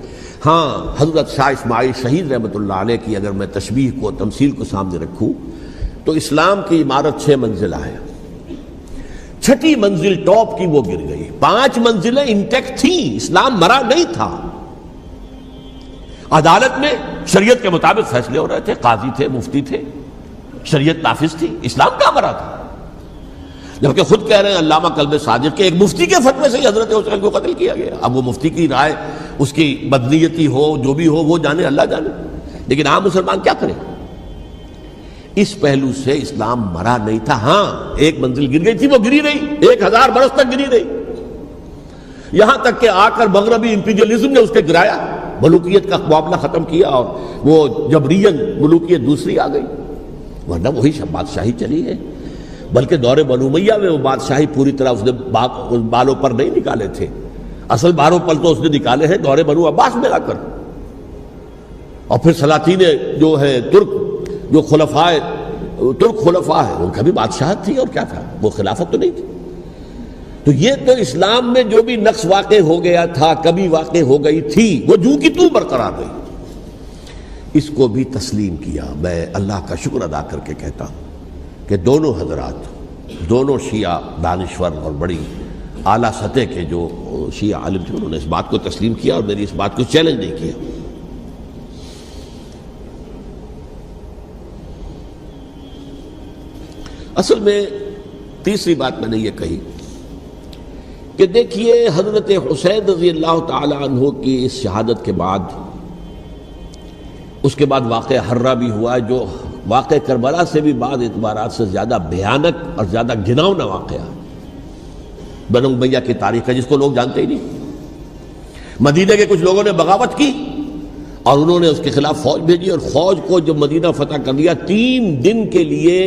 ہاں، حضرت شاہ اسماعیل شہید رحمۃ اللہ علیہ کی اگر میں تشبیہ کو، تمثیل کو سامنے رکھوں تو اسلام کی عمارت 6 منزلہ ہے، 6ٹھی منزل ٹاپ کی وہ گر گئی، 5 منزلیں انٹیکٹ تھیں، اسلام مرا نہیں تھا۔ عدالت میں شریعت کے مطابق فیصلے ہو رہے تھے، قاضی تھے، مفتی تھے، شریعت نافذ تھی، اسلام کہاں مرا تھا؟ جبکہ خود کہہ رہے ہیں علامہ قلب صادق کے ایک مفتی کے فتوے سے ہی حضرت حسین کو قتل کیا گیا۔ اب وہ مفتی کی رائے، اس کی بدنیتی ہو، جو بھی ہو وہ جانے، اللہ جانے، لیکن عام مسلمان کیا کرے؟ اس پہلو سے اسلام مرا نہیں تھا. ہاں ایک منزل گر گئی تھی، وہ گری رہی، 1000 برس تک گری رہی، یہاں تک کہ آ کر مغربی امپیریلزم نے اس کے گرایا، ملوکیت کا معاملہ ختم کیا اور وہ جبرین ملوکیت دوسری آ گئی. ورنہ وہی بادشاہی چلی ہے. بلکہ دور بنو امیہ میں وہ بادشاہی پوری طرح اس نے بالوں پر نہیں نکالے تھے، اصل باروں پل تو اس نے نکالے ہیں دور بنو عباس میں آ کر. اور پھر سلاطین جو ہے ترک، جو ترک خلفاء ہے، ان کا بھی بادشاہت تھی اور کیا تھا، وہ خلافت تو نہیں تھی. تو یہ تو اسلام میں جو بھی نقص واقع ہو گیا تھا، کبھی واقع ہو گئی تھی، وہ جو کی تو برقرار رہی. اس کو بھی تسلیم کیا. میں اللہ کا شکر ادا کر کے کہتا ہوں کہ دونوں حضرات، دونوں شیعہ دانشور اور بڑی اعلیٰ سطح کے جو شیعہ عالم تھے، انہوں نے اس بات کو تسلیم کیا اور میری اس بات کو چیلنج نہیں کیا. اصل میں تیسری بات میں نے یہ کہی کہ دیکھیے حضرت حسین رضی اللہ تعالی عنہ کی اس شہادت کے بعد، اس کے بعد واقعہ حرہ بھی ہوا، جو واقعہ کربلا سے بھی بعض اعتبارات سے زیادہ بھیانک اور زیادہ گھناؤنا واقعہ بنو امیہ کی تاریخ ہے، جس کو لوگ جانتے ہی نہیں. مدینہ کے کچھ لوگوں نے بغاوت کی اور انہوں نے اس کے خلاف فوج بھیجی، اور فوج کو جب مدینہ فتح کر لیا 3 دن کے لیے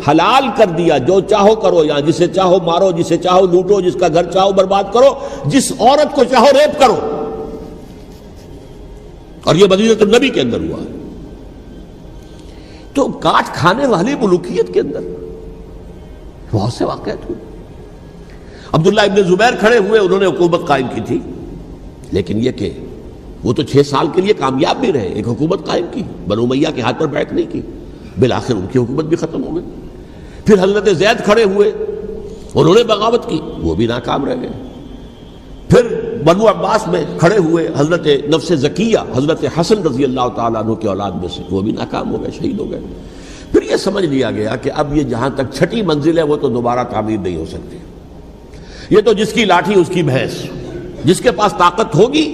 حلال کر دیا، جو چاہو کرو، یہاں جسے چاہو مارو، جسے چاہو لوٹو، جس کا گھر چاہو برباد کرو، جس عورت کو چاہو ریپ کرو. اور یہ مدینہ النبی کے اندر ہوا. تو کاٹ کھانے والی ملوکیت کے اندر بہت سے واقعات ہوئے. عبداللہ ابن زبیر کھڑے ہوئے، انہوں نے حکومت قائم کی تھی، لیکن یہ کہ وہ تو 6 سال کے لیے کامیاب بھی رہے، ایک حکومت قائم کی، بنو امیہ کے ہاتھ پر بیعت نہیں کی، بالآخر ان کی حکومت بھی ختم ہو گئی. پھر حضرت زید کھڑے ہوئے، انہوں نے بغاوت کی، وہ بھی ناکام رہ گئے. پھر بنو عباس میں کھڑے ہوئے حضرت نفس زکیہ، حضرت حسن رضی اللہ تعالیٰ عنہ کے اولاد میں سے، وہ بھی ناکام ہو گئے، شہید ہو گئے. پھر یہ سمجھ لیا گیا کہ اب یہ جہاں تک چھٹی منزل ہے وہ تو دوبارہ تعمیر نہیں ہو سکتی. یہ تو جس کی لاٹھی اس کی بھینس، جس کے پاس طاقت ہوگی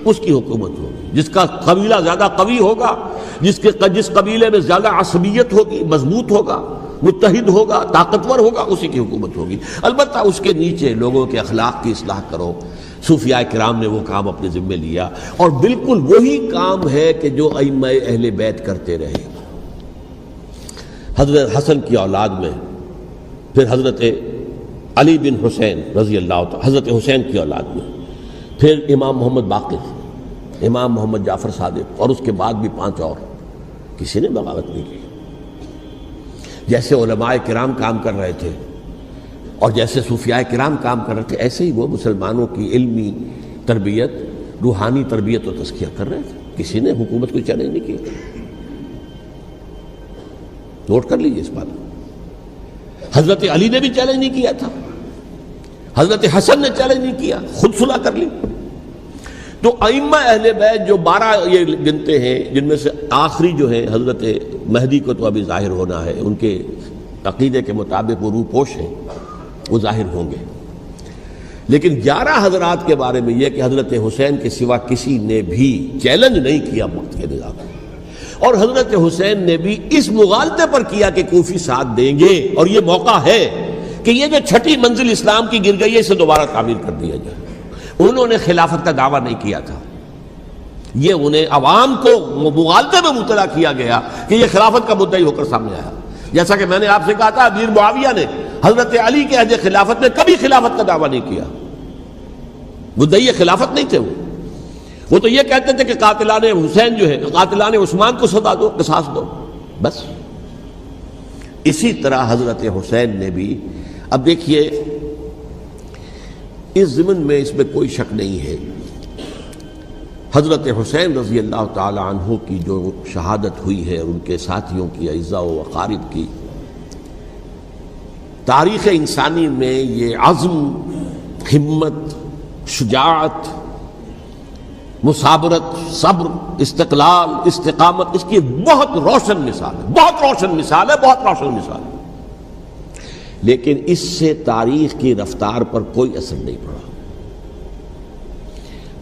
اس کی حکومت ہوگی، جس کا قبیلہ زیادہ قوی ہوگا، جس قبیلے میں زیادہ عصبیت ہوگی، مضبوط ہوگا، متحد ہوگا، طاقتور ہوگا، اسی کی حکومت ہوگی. البتہ اس کے نیچے لوگوں کے اخلاق کی اصلاح کرو. صوفیاء کرام نے وہ کام اپنے ذمے لیا، اور بالکل وہی کام ہے کہ جو ائمہ اہل بیت کرتے رہے. حضرت حسن کی اولاد میں پھر حضرت علی بن حسین رضی اللہ تعالی، حضرت حسین کی اولاد میں پھر امام محمد باقر، امام محمد جعفر صادق، اور اس کے بعد بھی 5 اور، کسی نے بغاوت نہیں کی. جیسے علماء کرام کام کر رہے تھے اور جیسے صوفیاء کرام کام کر رہے تھے، ایسے ہی وہ مسلمانوں کی علمی تربیت، روحانی تربیت و تزکیہ کر رہے تھے. کسی نے حکومت کو چیلنج نہیں کیا. نوٹ کر لیجیے اس بات کو. حضرت علی نے بھی چیلنج نہیں کیا تھا، حضرت حسن نے چیلنج نہیں کیا، خود صلح کر لی. تو ائمہ اہل بیت جو 12 یہ گنتے ہیں، جن میں سے آخری جو ہے حضرت مہدی کو تو ابھی ظاہر ہونا ہے، ان کے عقیدے کے مطابق وہ روح پوش ہیں، وہ ظاہر ہوں گے. لیکن 11 حضرات کے بارے میں یہ کہ حضرت حسین کے سوا کسی نے بھی چیلنج نہیں کیا وقت کے نظام کو. اور حضرت حسین نے بھی اس مغالطے پر کیا کہ کوفی ساتھ دیں گے، اور یہ موقع ہے کہ یہ جو چھٹی منزل اسلام کی گر گئی ہے اسے دوبارہ تعمیر کر دیا جائے. انہوں نے خلافت کا دعویٰ نہیں کیا تھا، یہ انہیں عوام کو مغالطے میں مبتلا کیا گیا کہ یہ خلافت کا مدعی ہو کر سامنے آیا. جیسا کہ میں نے آپ سے کہا تھا، امیر معاویہ نے حضرت علی کے عہد خلافت میں کبھی خلافت کا دعویٰ نہیں کیا. مدعی خلافت نہیں تھے وہ تو یہ کہتے تھے کہ قاتلان حسین جو ہے، قاتلان عثمان کو سزا دو، قصاص دو، بس. اسی طرح حضرت حسین نے بھی. اب دیکھیے اس ضمن میں اس میں کوئی شک نہیں ہے، حضرت حسین رضی اللہ تعالی عنہ کی جو شہادت ہوئی ہے اور ان کے ساتھیوں کی، اعزاء و اقارب کی، تاریخ انسانی میں یہ عزم، ہمت، شجاعت، مثابرت، صبر، استقلال، استقامت، اس کی بہت روشن مثال ہے، بہت روشن مثال ہے، بہت روشن مثال ہے. لیکن اس سے تاریخ کی رفتار پر کوئی اثر نہیں پڑا.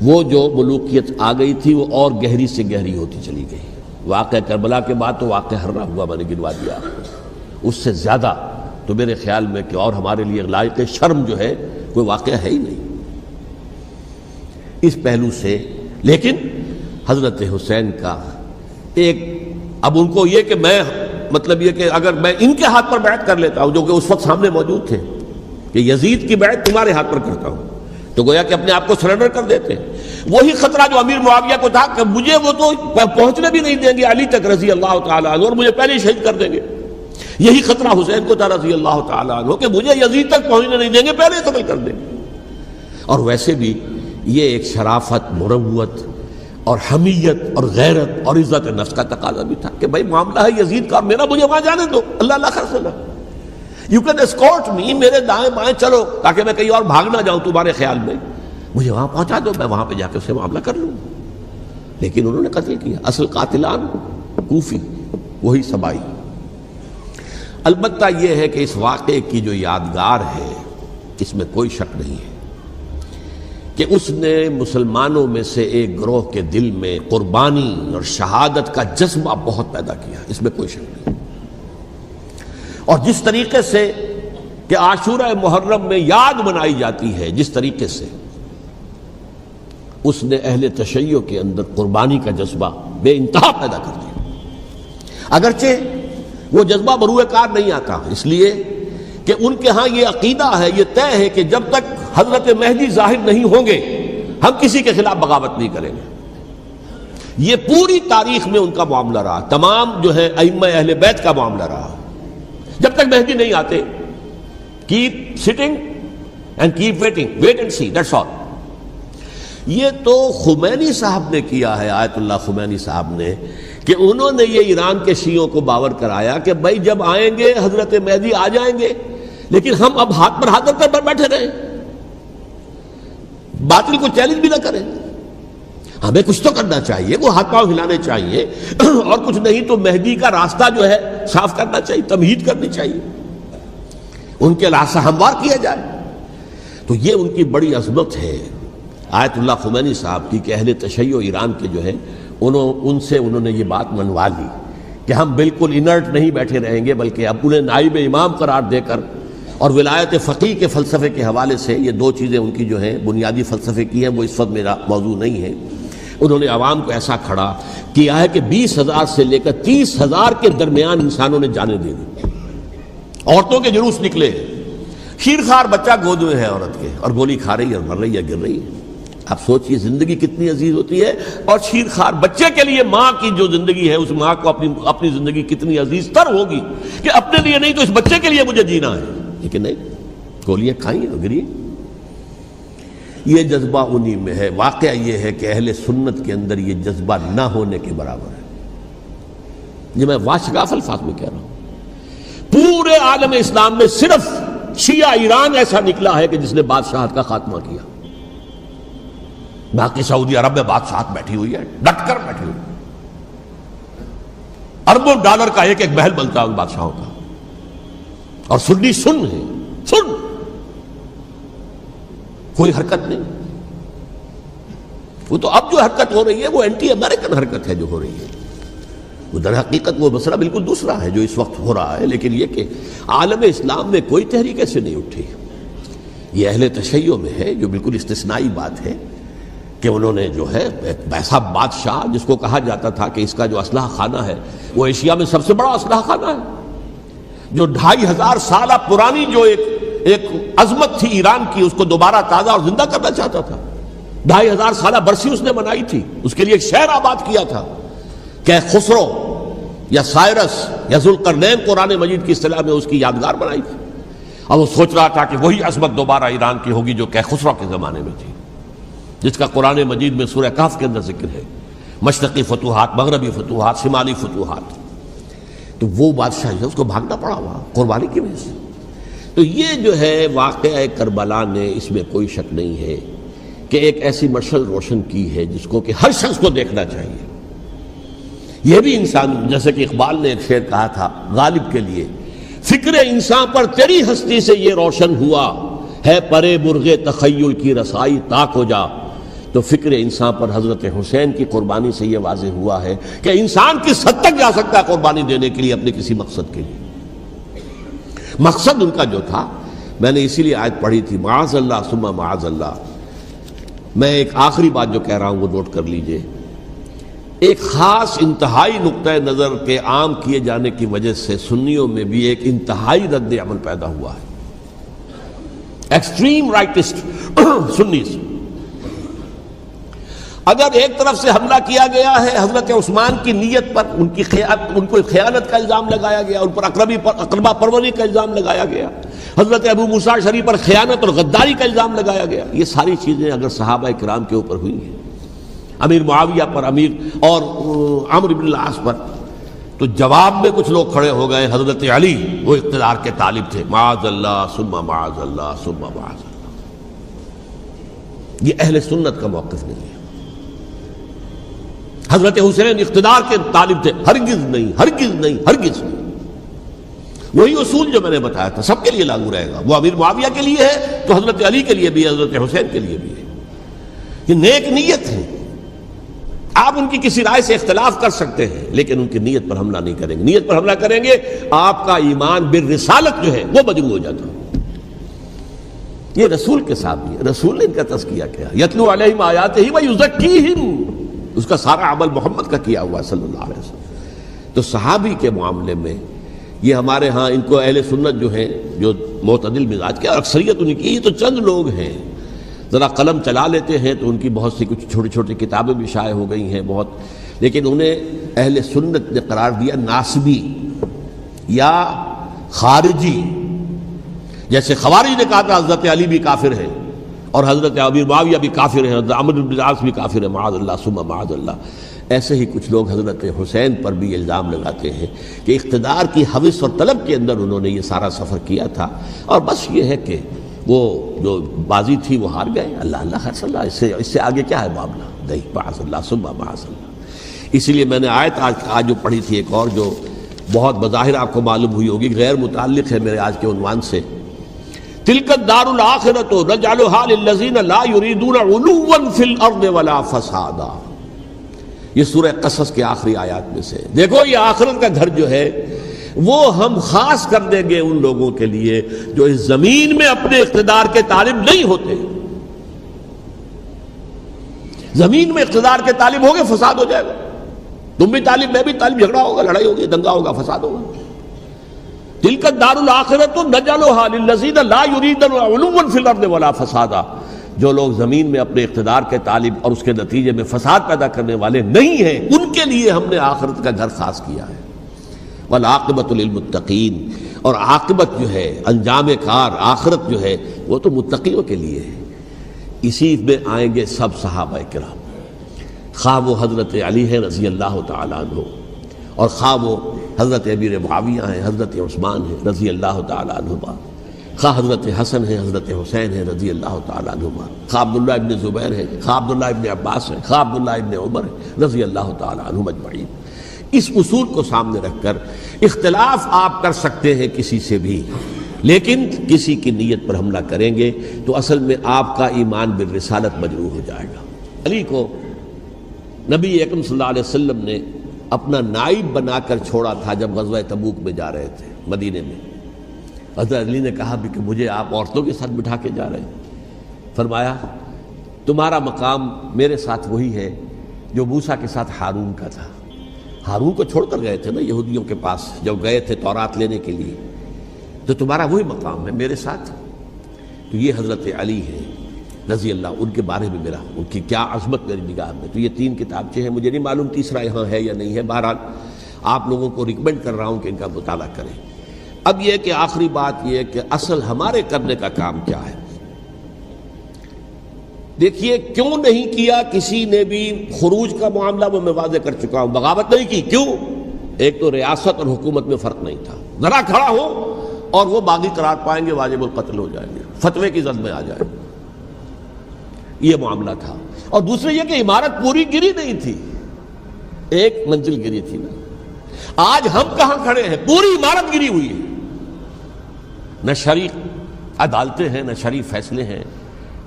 وہ جو ملوکیت آ گئی تھی وہ اور گہری سے گہری ہوتی چلی گئی. واقعہ کربلا کے بعد تو واقعہ ہررا ہوا میں نے گنوا دیا آپ کو، اس سے زیادہ تو میرے خیال میں کہ اور ہمارے لیے لائق شرم جو ہے کوئی واقعہ ہے ہی نہیں اس پہلو سے۔ لیکن حضرت حسین کا ایک، اب ان کو یہ کہ میں مطلب یہ کہ اگر میں ان کے ہاتھ پر بیعت کر لیتا ہوں جو کہ اس وقت سامنے موجود تھے کہ یزید کی بیعت تمہارے ہاتھ پر کرتا ہوں، تو گویا کہ اپنے آپ کو سرنڈر کر دیتے۔ وہی خطرہ جو امیر معاویہ کو تھا کہ مجھے وہ تو پہنچنے بھی نہیں دیں گے علی تک رضی اللہ تعالیٰ عنہ اور مجھے پہلے ہی شہید کر دیں گے، یہی خطرہ حسین کو تھا رضی اللہ تعالیٰ عنہ کہ مجھے یزید تک پہنچنے نہیں دیں گے، پہلے ہی قتل کر دیں گے۔ اور ویسے بھی یہ ایک شرافت، مروت اور حمیت اور غیرت اور عزت نفس کا تقاضا بھی تھا کہ بھائی معاملہ ہے یزید کا، میرا مجھے وہاں جانے دو، اللہ اللہ خرسلہ، یو کین اسکورٹ می، میرے دائیں بائیں چلو تاکہ میں کہیں اور بھاگ نہ جاؤں تمہارے خیال میں، مجھے وہاں پہنچا دو، میں وہاں پہ جا کے اس سے معاملہ کر لوں۔ لیکن انہوں نے قتل کیا، اصل قاتلان کوفی، وہی سبائی۔ البتہ یہ ہے کہ اس واقعے کی جو یادگار ہے اس میں کوئی شک نہیں ہے کہ اس نے مسلمانوں میں سے ایک گروہ کے دل میں قربانی اور شہادت کا جذبہ بہت پیدا کیا، اس میں کوئی شک نہیں۔ اور جس طریقے سے کہ عاشورہ محرم میں یاد منائی جاتی ہے، جس طریقے سے اس نے اہل تشیع کے اندر قربانی کا جذبہ بے انتہا پیدا کر دیا، اگرچہ وہ جذبہ بروئے کار نہیں آتا، اس لیے کہ ان کے ہاں یہ عقیدہ ہے، یہ طے ہے کہ جب تک حضرت مہدی ظاہر نہیں ہوں گے ہم کسی کے خلاف بغاوت نہیں کریں گے۔ یہ پوری تاریخ میں ان کا معاملہ رہا، تمام جو ہے ائمہ اہل بیت کا معاملہ رہا، جب تک مہدی نہیں آتے keep sitting and keep waiting, wait and see, that's all. یہ تو خمینی صاحب نے کیا ہے، آیت اللہ خمینی صاحب نے، کہ انہوں نے یہ ایران کے شیعوں کو باور کرایا کہ بھائی جب آئیں گے حضرت مہدی آ جائیں گے، لیکن ہم اب ہاتھ پر ہاتھ رکھ کر بیٹھے رہیں، باطل کو چیلنج بھی نہ کریں، ہمیں کچھ تو کرنا چاہیے، وہ ہاتھ پاؤں ہلانے چاہیے، اور کچھ نہیں تو مہدی کا راستہ جو ہے صاف کرنا چاہیے، تمہید کرنی چاہیے، ان کے راستہ ہموار کیا جائے۔ تو یہ ان کی بڑی عظمت ہے آیت اللہ خمینی صاحب کی کہ اہل تشیع ایران کے جو ہے ان سے انہوں نے یہ بات منوا لی کہ ہم بالکل انرٹ نہیں بیٹھے رہیں گے، بلکہ اب انہیں نائب امام قرار دے کر اور ولایت فقیہ کے فلسفے کے حوالے سے، یہ دو چیزیں ان کی جو ہیں بنیادی فلسفے کی ہیں، وہ اس وقت میرا موضوع نہیں ہے، انہوں نے عوام کو ایسا کھڑا کیا ہے کہ 20,000 سے لے کر 30,000 کے درمیان انسانوں نے جانیں دے دی، عورتوں کے جلوس نکلے، شیرخوار بچہ گود میں ہے عورت کے اور گولی کھا رہی ہے اور مر رہی ہے، گر رہی ہے۔ آپ سوچئے زندگی کتنی عزیز ہوتی ہے، اور شیرخوار بچے کے لیے ماں کی جو زندگی ہے، اس ماں کو اپنی زندگی کتنی عزیز تر ہوگی کہ اپنے لیے نہیں تو اس بچے کے لیے مجھے جینا ہے، لیکن نہیں، گولیاں کھائیں اور گری۔ یہ جذبہ انہی میں ہے۔ واقعہ یہ ہے کہ اہل سنت کے اندر یہ جذبہ نہ ہونے کے برابر ہے، یہ میں واشگاف الفاظ میں کہہ رہا ہوں۔ پورے عالم اسلام میں صرف شیعہ ایران ایسا نکلا ہے کہ جس نے بادشاہت کا خاتمہ کیا، باقی سعودی عرب میں بادشاہت بیٹھی ہوئی ہے، ڈٹ کر بیٹھی ہوئی، اربوں ڈالر کا ایک ایک محل بنتا ہے ان بادشاہوں کا، اور سنی سن ہے، سن، کوئی حرکت نہیں۔ وہ تو اب جو حرکت ہو رہی ہے وہ اینٹی امریکن حرکت ہے جو ہو رہی ہے، وہ در حقیقت وہ مسئلہ بالکل دوسرا ہے جو اس وقت ہو رہا ہے، لیکن یہ کہ عالم اسلام میں کوئی تحریک ایسے نہیں اٹھی۔ یہ اہل تشیع میں ہے جو بالکل استثنائی بات ہے کہ انہوں نے جو ہے ایسا بادشاہ جس کو کہا جاتا تھا کہ اس کا جو اسلحہ خانہ ہے وہ ایشیا میں سب سے بڑا اسلحہ خانہ ہے، جو 2500 سالہ پرانی جو ایک عظمت تھی ایران کی، اس کو دوبارہ تازہ اور زندہ کرنا چاہتا تھا۔ 2500 سالہ برسی اس نے منائی تھی، اس کے لیے ایک شہر آباد کیا تھا کہ خسرو یا سائرس یا ذوالقرنین قرآن مجید کی اصطلاح میں اس کی یادگار بنائی تھی، اور وہ سوچ رہا تھا کہ وہی عظمت دوبارہ ایران کی ہوگی جو کہ خسرو کے زمانے میں تھی، جس کا قرآن مجید میں سورہ کہف کے اندر ذکر ہے، مشرقی فتوحات، مغربی فتوحات، شمالی فتوحات۔ تو وہ بادشاہ ہے، اس کو بھاگنا پڑا وہاں قربانی کی وجہ سے۔ تو یہ جو ہے واقعہ کربلا نے، اس میں کوئی شک نہیں ہے کہ ایک ایسی مشعل روشن کی ہے جس کو کہ ہر شخص کو دیکھنا چاہیے۔ یہ بھی انسان، جیسے کہ اقبال نے ایک شعر کہا تھا غالب کے لیے، فکر انسان پر تیری ہستی سے یہ روشن ہوا ہے، پرے مرغ تخیل کی رسائی تاک ہو جا، تو فکر انسان پر حضرت حسین کی قربانی سے یہ واضح ہوا ہے کہ انسان کس حد تک جا سکتا ہے قربانی دینے کے لیے اپنے کسی مقصد کے لیے۔ مقصد ان کا جو تھا، میں نے اسی لیے آیت پڑھی تھی، معاذ اللہ ثم معاذ اللہ۔ میں ایک آخری بات جو کہہ رہا ہوں وہ نوٹ کر لیجئے، ایک خاص انتہائی نقطۂ نظر کے عام کیے جانے کی وجہ سے سنیوں میں بھی ایک انتہائی رد عمل پیدا ہوا ہے، ایکسٹریم رائٹسٹ سنیز۔ اگر ایک طرف سے حملہ کیا گیا ہے حضرت عثمان کی نیت پر، ان کو خیانت کا الزام لگایا گیا، ان پر اقربا پروری کا الزام لگایا گیا، حضرت ابو موسیٰ شریف پر خیانت اور غداری کا الزام لگایا گیا، یہ ساری چیزیں اگر صحابہ کرام کے اوپر ہوئی ہیں، امیر معاویہ پر، امیر اور عمرو بن العاص پر، تو جواب میں کچھ لوگ کھڑے ہو گئے، حضرت علی وہ اقتدار کے طالب تھے، معاذ اللہ ثم معاذ اللہ ثم معاذ اللہ۔ یہ اہل سنت کا موقف نہیں ہے۔ حضرت حسین اقتدار کے طالب تھے، ہرگز نہیں، ہرگز نہیں، ہرگز نہیں۔ وہی اصول جو میں نے بتایا تھا سب کے لیے لاگو رہے گا، وہ امیر معاویہ کے لیے ہے تو حضرت علی کے لیے بھی، حضرت حسین کے لیے بھی ہے۔ یہ نیک نیت ہے، آپ ان کی کسی رائے سے اختلاف کر سکتے ہیں لیکن ان کی نیت پر حملہ نہیں کریں گے۔ نیت پر حملہ کریں گے آپ کا ایمان بالرسالت جو ہے وہ مجروح ہو جاتا ہے۔ یہ رسول کے ساتھ بھی ہے، رسول نے ان کا تزکیہ کیا، یتلو علیہم آیاتہ ویزکیہم، اس کا سارا عمل محمد کا کیا ہوا ہے صلی اللہ علیہ وسلم۔ تو صحابی کے معاملے میں یہ ہمارے ہاں ان کو اہل سنت جو ہیں، جو معتدل مزاج کے، اور اکثریت ان کی، یہ تو چند لوگ ہیں، ذرا قلم چلا لیتے ہیں تو ان کی بہت سی کچھ چھوٹی چھوٹی کتابیں بھی شائع ہو گئی ہیں بہت، لیکن انہیں اہل سنت نے قرار دیا ناسبی یا خارجی۔ جیسے خوارج نے کہا تھا حضرت علی بھی کافر ہیں اور حضرت امیر معاویہ بھی کافر ہیں، حضرت عمرو بن العاص بھی کافر ہیں، معاذ اللہ ثم معاذ اللہ۔ ایسے ہی کچھ لوگ حضرت حسین پر بھی الزام لگاتے ہیں کہ اقتدار کی ہوس اور طلب کے اندر انہوں نے یہ سارا سفر کیا تھا، اور بس یہ ہے کہ وہ جو بازی تھی وہ ہار گئے، اللہ اللہ خیر صلی اللہ، اس سے آگے کیا ہے معاملہ؟ نہیں، معاذ اللہ ثم معاذ اللہ۔ اسی لیے میں نے آیت آج جو پڑھی تھی ایک اور جو بہت بظاہر آپ کو معلوم ہوئی ہوگی، غیر متعلق ہے میرے آج کے عنوان سے، تلک الدار الآخرۃ نجعلھا للذین لا یریدون علوا فی الارض ولا فسادا۔ یہ سورہ قصص کے آخری آیات میں سے، دیکھو یہ آخرت کا گھر جو ہے وہ ہم خاص کر دیں گے ان لوگوں کے لیے جو اس زمین میں اپنے اقتدار کے طالب نہیں ہوتے۔ زمین میں اقتدار کے طالب ہوگے فساد ہو جائے گا، تم بھی طالب میں بھی طالب، جھگڑا ہوگا، لڑائی ہوگی، دنگا ہوگا، فساد ہوگا۔ تلک الدار الآخرۃ نجعلھا للذین لا یریدون علوا فی الارض ولا فسادا۔ جو لوگ زمین میں اپنے اقتدار کے طالب اور اس کے نتیجے میں فساد پیدا کرنے والے نہیں ہیں، ان کے لیے ہم نے آخرت کا گھر خاص کیا ہے۔ والعاقبۃ للمتقین، اور عاقبت جو ہے، انجام کار، آخرت جو ہے وہ تو متقیوں کے لیے ہے۔ اسی میں آئیں گے سب صحابہ کرام، خواہ وہ حضرت علی ہیں رضی اللہ تعالیٰ عنہ، اور خواہ وہ حضرت امیر معاویہ ہیں، حضرت عثمان ہیں رضی اللہ تعالیٰ عنہما، خواہ حضرت حسن ہیں، حضرت حسین ہیں رضی اللہ تعالیٰ عنہما، خواہ عبداللہ ابن زبیر ہیں، خواہ عبداللہ ابن عباس ہیں، خواہ عبداللہ ابن عمر ہیں رضی اللہ تعالیٰ عنہم اجمعین۔ اس اصول کو سامنے رکھ کر اختلاف آپ کر سکتے ہیں کسی سے بھی، لیکن کسی کی نیت پر حملہ کریں گے تو اصل میں آپ کا ایمان بالرسالت مجروح ہو جائے گا۔ علی کو نبی اکرم صلی اللہ علیہ وسلم نے اپنا نائب بنا کر چھوڑا تھا جب غزوہ تبوک میں جا رہے تھے مدینے میں۔ حضرت علی نے کہا بھی کہ مجھے آپ عورتوں کے ساتھ بٹھا کے جا رہے ہیں۔ فرمایا تمہارا مقام میرے ساتھ وہی ہے جو موسیٰ کے ساتھ ہارون کا تھا۔ ہارون کو چھوڑ کر گئے تھے نا یہودیوں کے پاس جب گئے تھے تورات لینے کے لیے، تو تمہارا وہی مقام ہے میرے ساتھ۔ تو یہ حضرت علی ہے رضی اللہ، ان کے بارے میں میرا، ان کی کیا عظمت میری نگاہ میں۔ تو یہ 3 کتابچے ہیں، مجھے نہیں معلوم تیسرا یہاں ہے یا نہیں ہے، بہرحال آپ لوگوں کو ریکمینڈ کر رہا ہوں کہ ان کا مطالعہ کریں۔ اب یہ کہ آخری بات یہ کہ اصل ہمارے کرنے کا کام کیا ہے۔ دیکھیے کیوں نہیں کیا کسی نے بھی خروج کا معاملہ، وہ میں واضح کر چکا ہوں، بغاوت نہیں کی۔ کیوں؟ ایک تو ریاست اور حکومت میں فرق نہیں تھا، ذرا کھڑا ہو اور وہ باغی قرار پائیں گے، واجب القتل ہو جائیں گے، فتوے کی زد میں آ جائیں، یہ معاملہ تھا۔ اور دوسرے یہ کہ عمارت پوری گری نہیں تھی، ایک منزل گری تھی نا۔ آج ہم کہاں کھڑے ہیں؟ پوری عمارت گری ہوئی ہے، نہ شرعی عدالتیں ہیں، نہ شرعی فیصلے ہیں،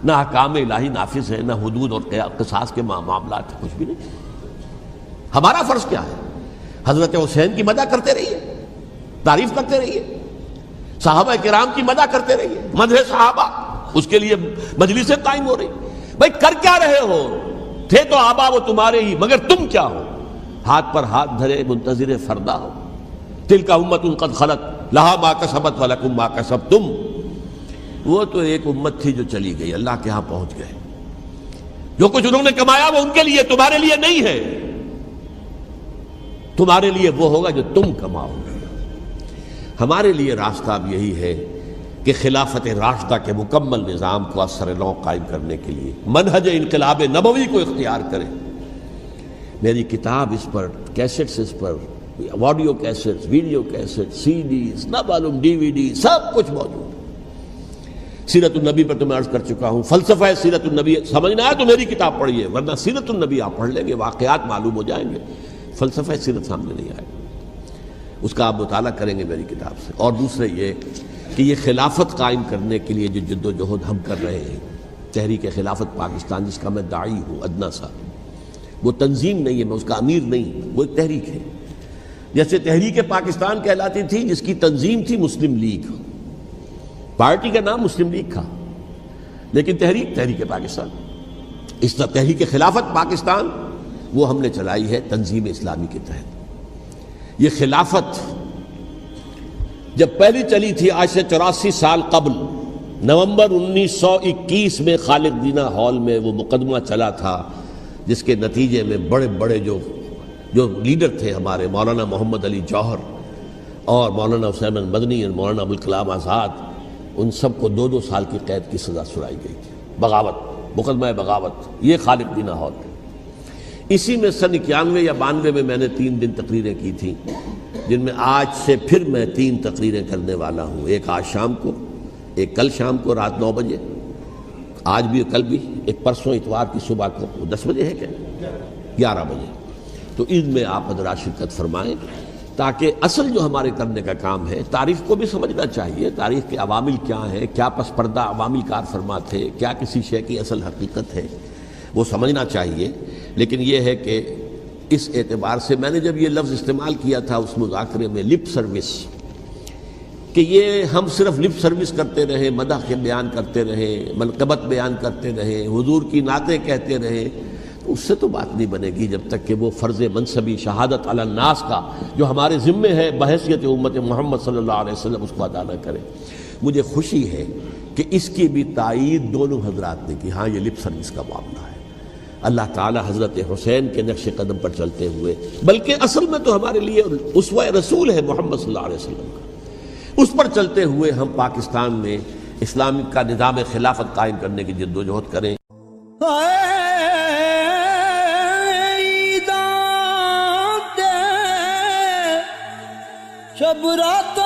نہ احکام الہی نافذ ہے، نہ حدود اور قصاص کے معاملات، کچھ بھی نہیں۔ ہمارا فرض کیا ہے؟ حضرت حسین کی مدح کرتے رہیے، تعریف کرتے رہیے، صحابہ کرام کی مدح کرتے رہیے، مدح صحابہ، اس کے لیے مجلسیں قائم ہو رہی۔ بھائی کر کیا رہے ہو؟ تھے تو آبا وہ تمہارے ہی، مگر تم کیا ہو؟ ہاتھ پر ہاتھ دھرے منتظر فردا ہو۔ تلک امۃ قد خلت لہا ما کسبت ولکم ما کسبتم۔ وہ تو ایک امت تھی جو چلی گئی، اللہ کے ہاں پہنچ گئے۔ جو کچھ انہوں نے کمایا وہ ان کے لیے، تمہارے لیے نہیں ہے۔ تمہارے لیے وہ ہوگا جو تم کماؤ گے۔ ہمارے لیے راستہ اب یہی ہے کہ خلافت راشدہ کے مکمل نظام کو اثر نو قائم کرنے کے لیے منہج انقلاب نبوی کو اختیار کریں۔ میری کتاب اس پر، کیسٹس اس پر، آڈیو کیسٹس، ویڈیو کیسٹ، سی ڈیز، نہ معلوم ڈی وی ڈی، سب کچھ موجود۔ سیرت النبی پر تو میں عرض کر چکا ہوں، فلسفہ سیرت النبی سمجھنا ہے تو میری کتاب پڑھیے، ورنہ سیرت النبی آپ پڑھ لیں گے، واقعات معلوم ہو جائیں گے، فلسفہ سیرت سامنے نہیں آئے، اس کا آپ مطالعہ کریں گے میری کتاب سے۔ اور دوسرے یہ کہ یہ خلافت قائم کرنے کے لیے جو جد و جہد ہم کر رہے ہیں، تحریک خلافت پاکستان جس کا میں داعی ہوں ادنا سا، وہ تنظیم نہیں ہے، میں اس کا امیر نہیں، وہ ایک تحریک ہے۔ جیسے تحریک پاکستان کہلاتی تھی جس کی تنظیم تھی مسلم لیگ، پارٹی کا نام مسلم لیگ تھا، لیکن تحریک پاکستان، اس طرح تحریک خلافت پاکستان وہ ہم نے چلائی ہے تنظیم اسلامی کے تحت۔ یہ خلافت جب پہلی چلی تھی آج سے 84 سال قبل، نومبر 1921 میں خالد دینہ ہال میں وہ مقدمہ چلا تھا، جس کے نتیجے میں بڑے بڑے جو لیڈر تھے ہمارے، مولانا محمد علی جوہر اور مولانا حسین مدنی اور مولانا ابوالکلام آزاد، ان سب کو 2 سال کی قید کی سزا سنائی گئی تھی، بغاوت، مقدمہ بغاوت، یہ خالد دینہ ہال۔ اسی میں سن 91 یا 92 میں نے 3 دن تقریریں کی تھیں، جن میں آج سے پھر میں 3 تقریریں کرنے والا ہوں، ایک آج شام کو، ایک کل شام کو رات 9 بجے، آج بھی کل بھی، ایک پرسوں اتوار کی صبح کو 10 بجے ہے کیا 11 بجے۔ تو ان میں آپ حضرات شرکت فرمائیں، تاکہ اصل جو ہمارے کرنے کا کام ہے، تاریخ کو بھی سمجھنا چاہیے، تاریخ کے عوامل کیا ہیں، کیا پس پردہ عوامل کار فرما تھے، کیا کسی شے کی اصل حقیقت ہے، وہ سمجھنا چاہیے۔ لیکن یہ ہے کہ اس اعتبار سے میں نے جب یہ لفظ استعمال کیا تھا اس مذاکرے میں، لپ سروس، کہ یہ ہم صرف لپ سروس کرتے رہے، مدح کے بیان کرتے رہے، منقبت بیان کرتے رہے، حضور کی نعتیں کہتے رہے، اس سے تو بات نہیں بنے گی جب تک کہ وہ فرض منصبی شہادت علی الناس کا جو ہمارے ذمے ہے بحیثیت امت محمد صلی اللہ علیہ وسلم، اس کو ادا نہ کرے۔ مجھے خوشی ہے کہ اس کی بھی تائید دونوں حضرات نے کی، ہاں یہ لپ سروس کا معاملہ ہے۔ اللہ تعالی حضرت حسین کے نقش قدم پر چلتے ہوئے، بلکہ اصل میں تو ہمارے لیے اسوہ رسول ہے محمد صلی اللہ علیہ وسلم کا، اس پر چلتے ہوئے ہم پاکستان میں اسلام کا نظام خلافت قائم کرنے کی جد و جہد کریں۔ شب رات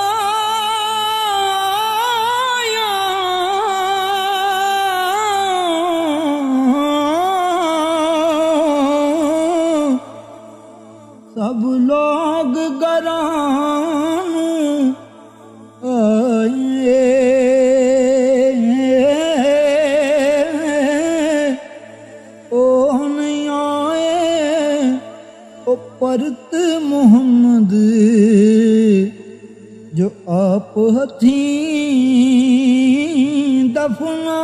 سب لوگ گران آئیے، او نہیں آئے او پرت محمد جو آپ ہتھیں دفنا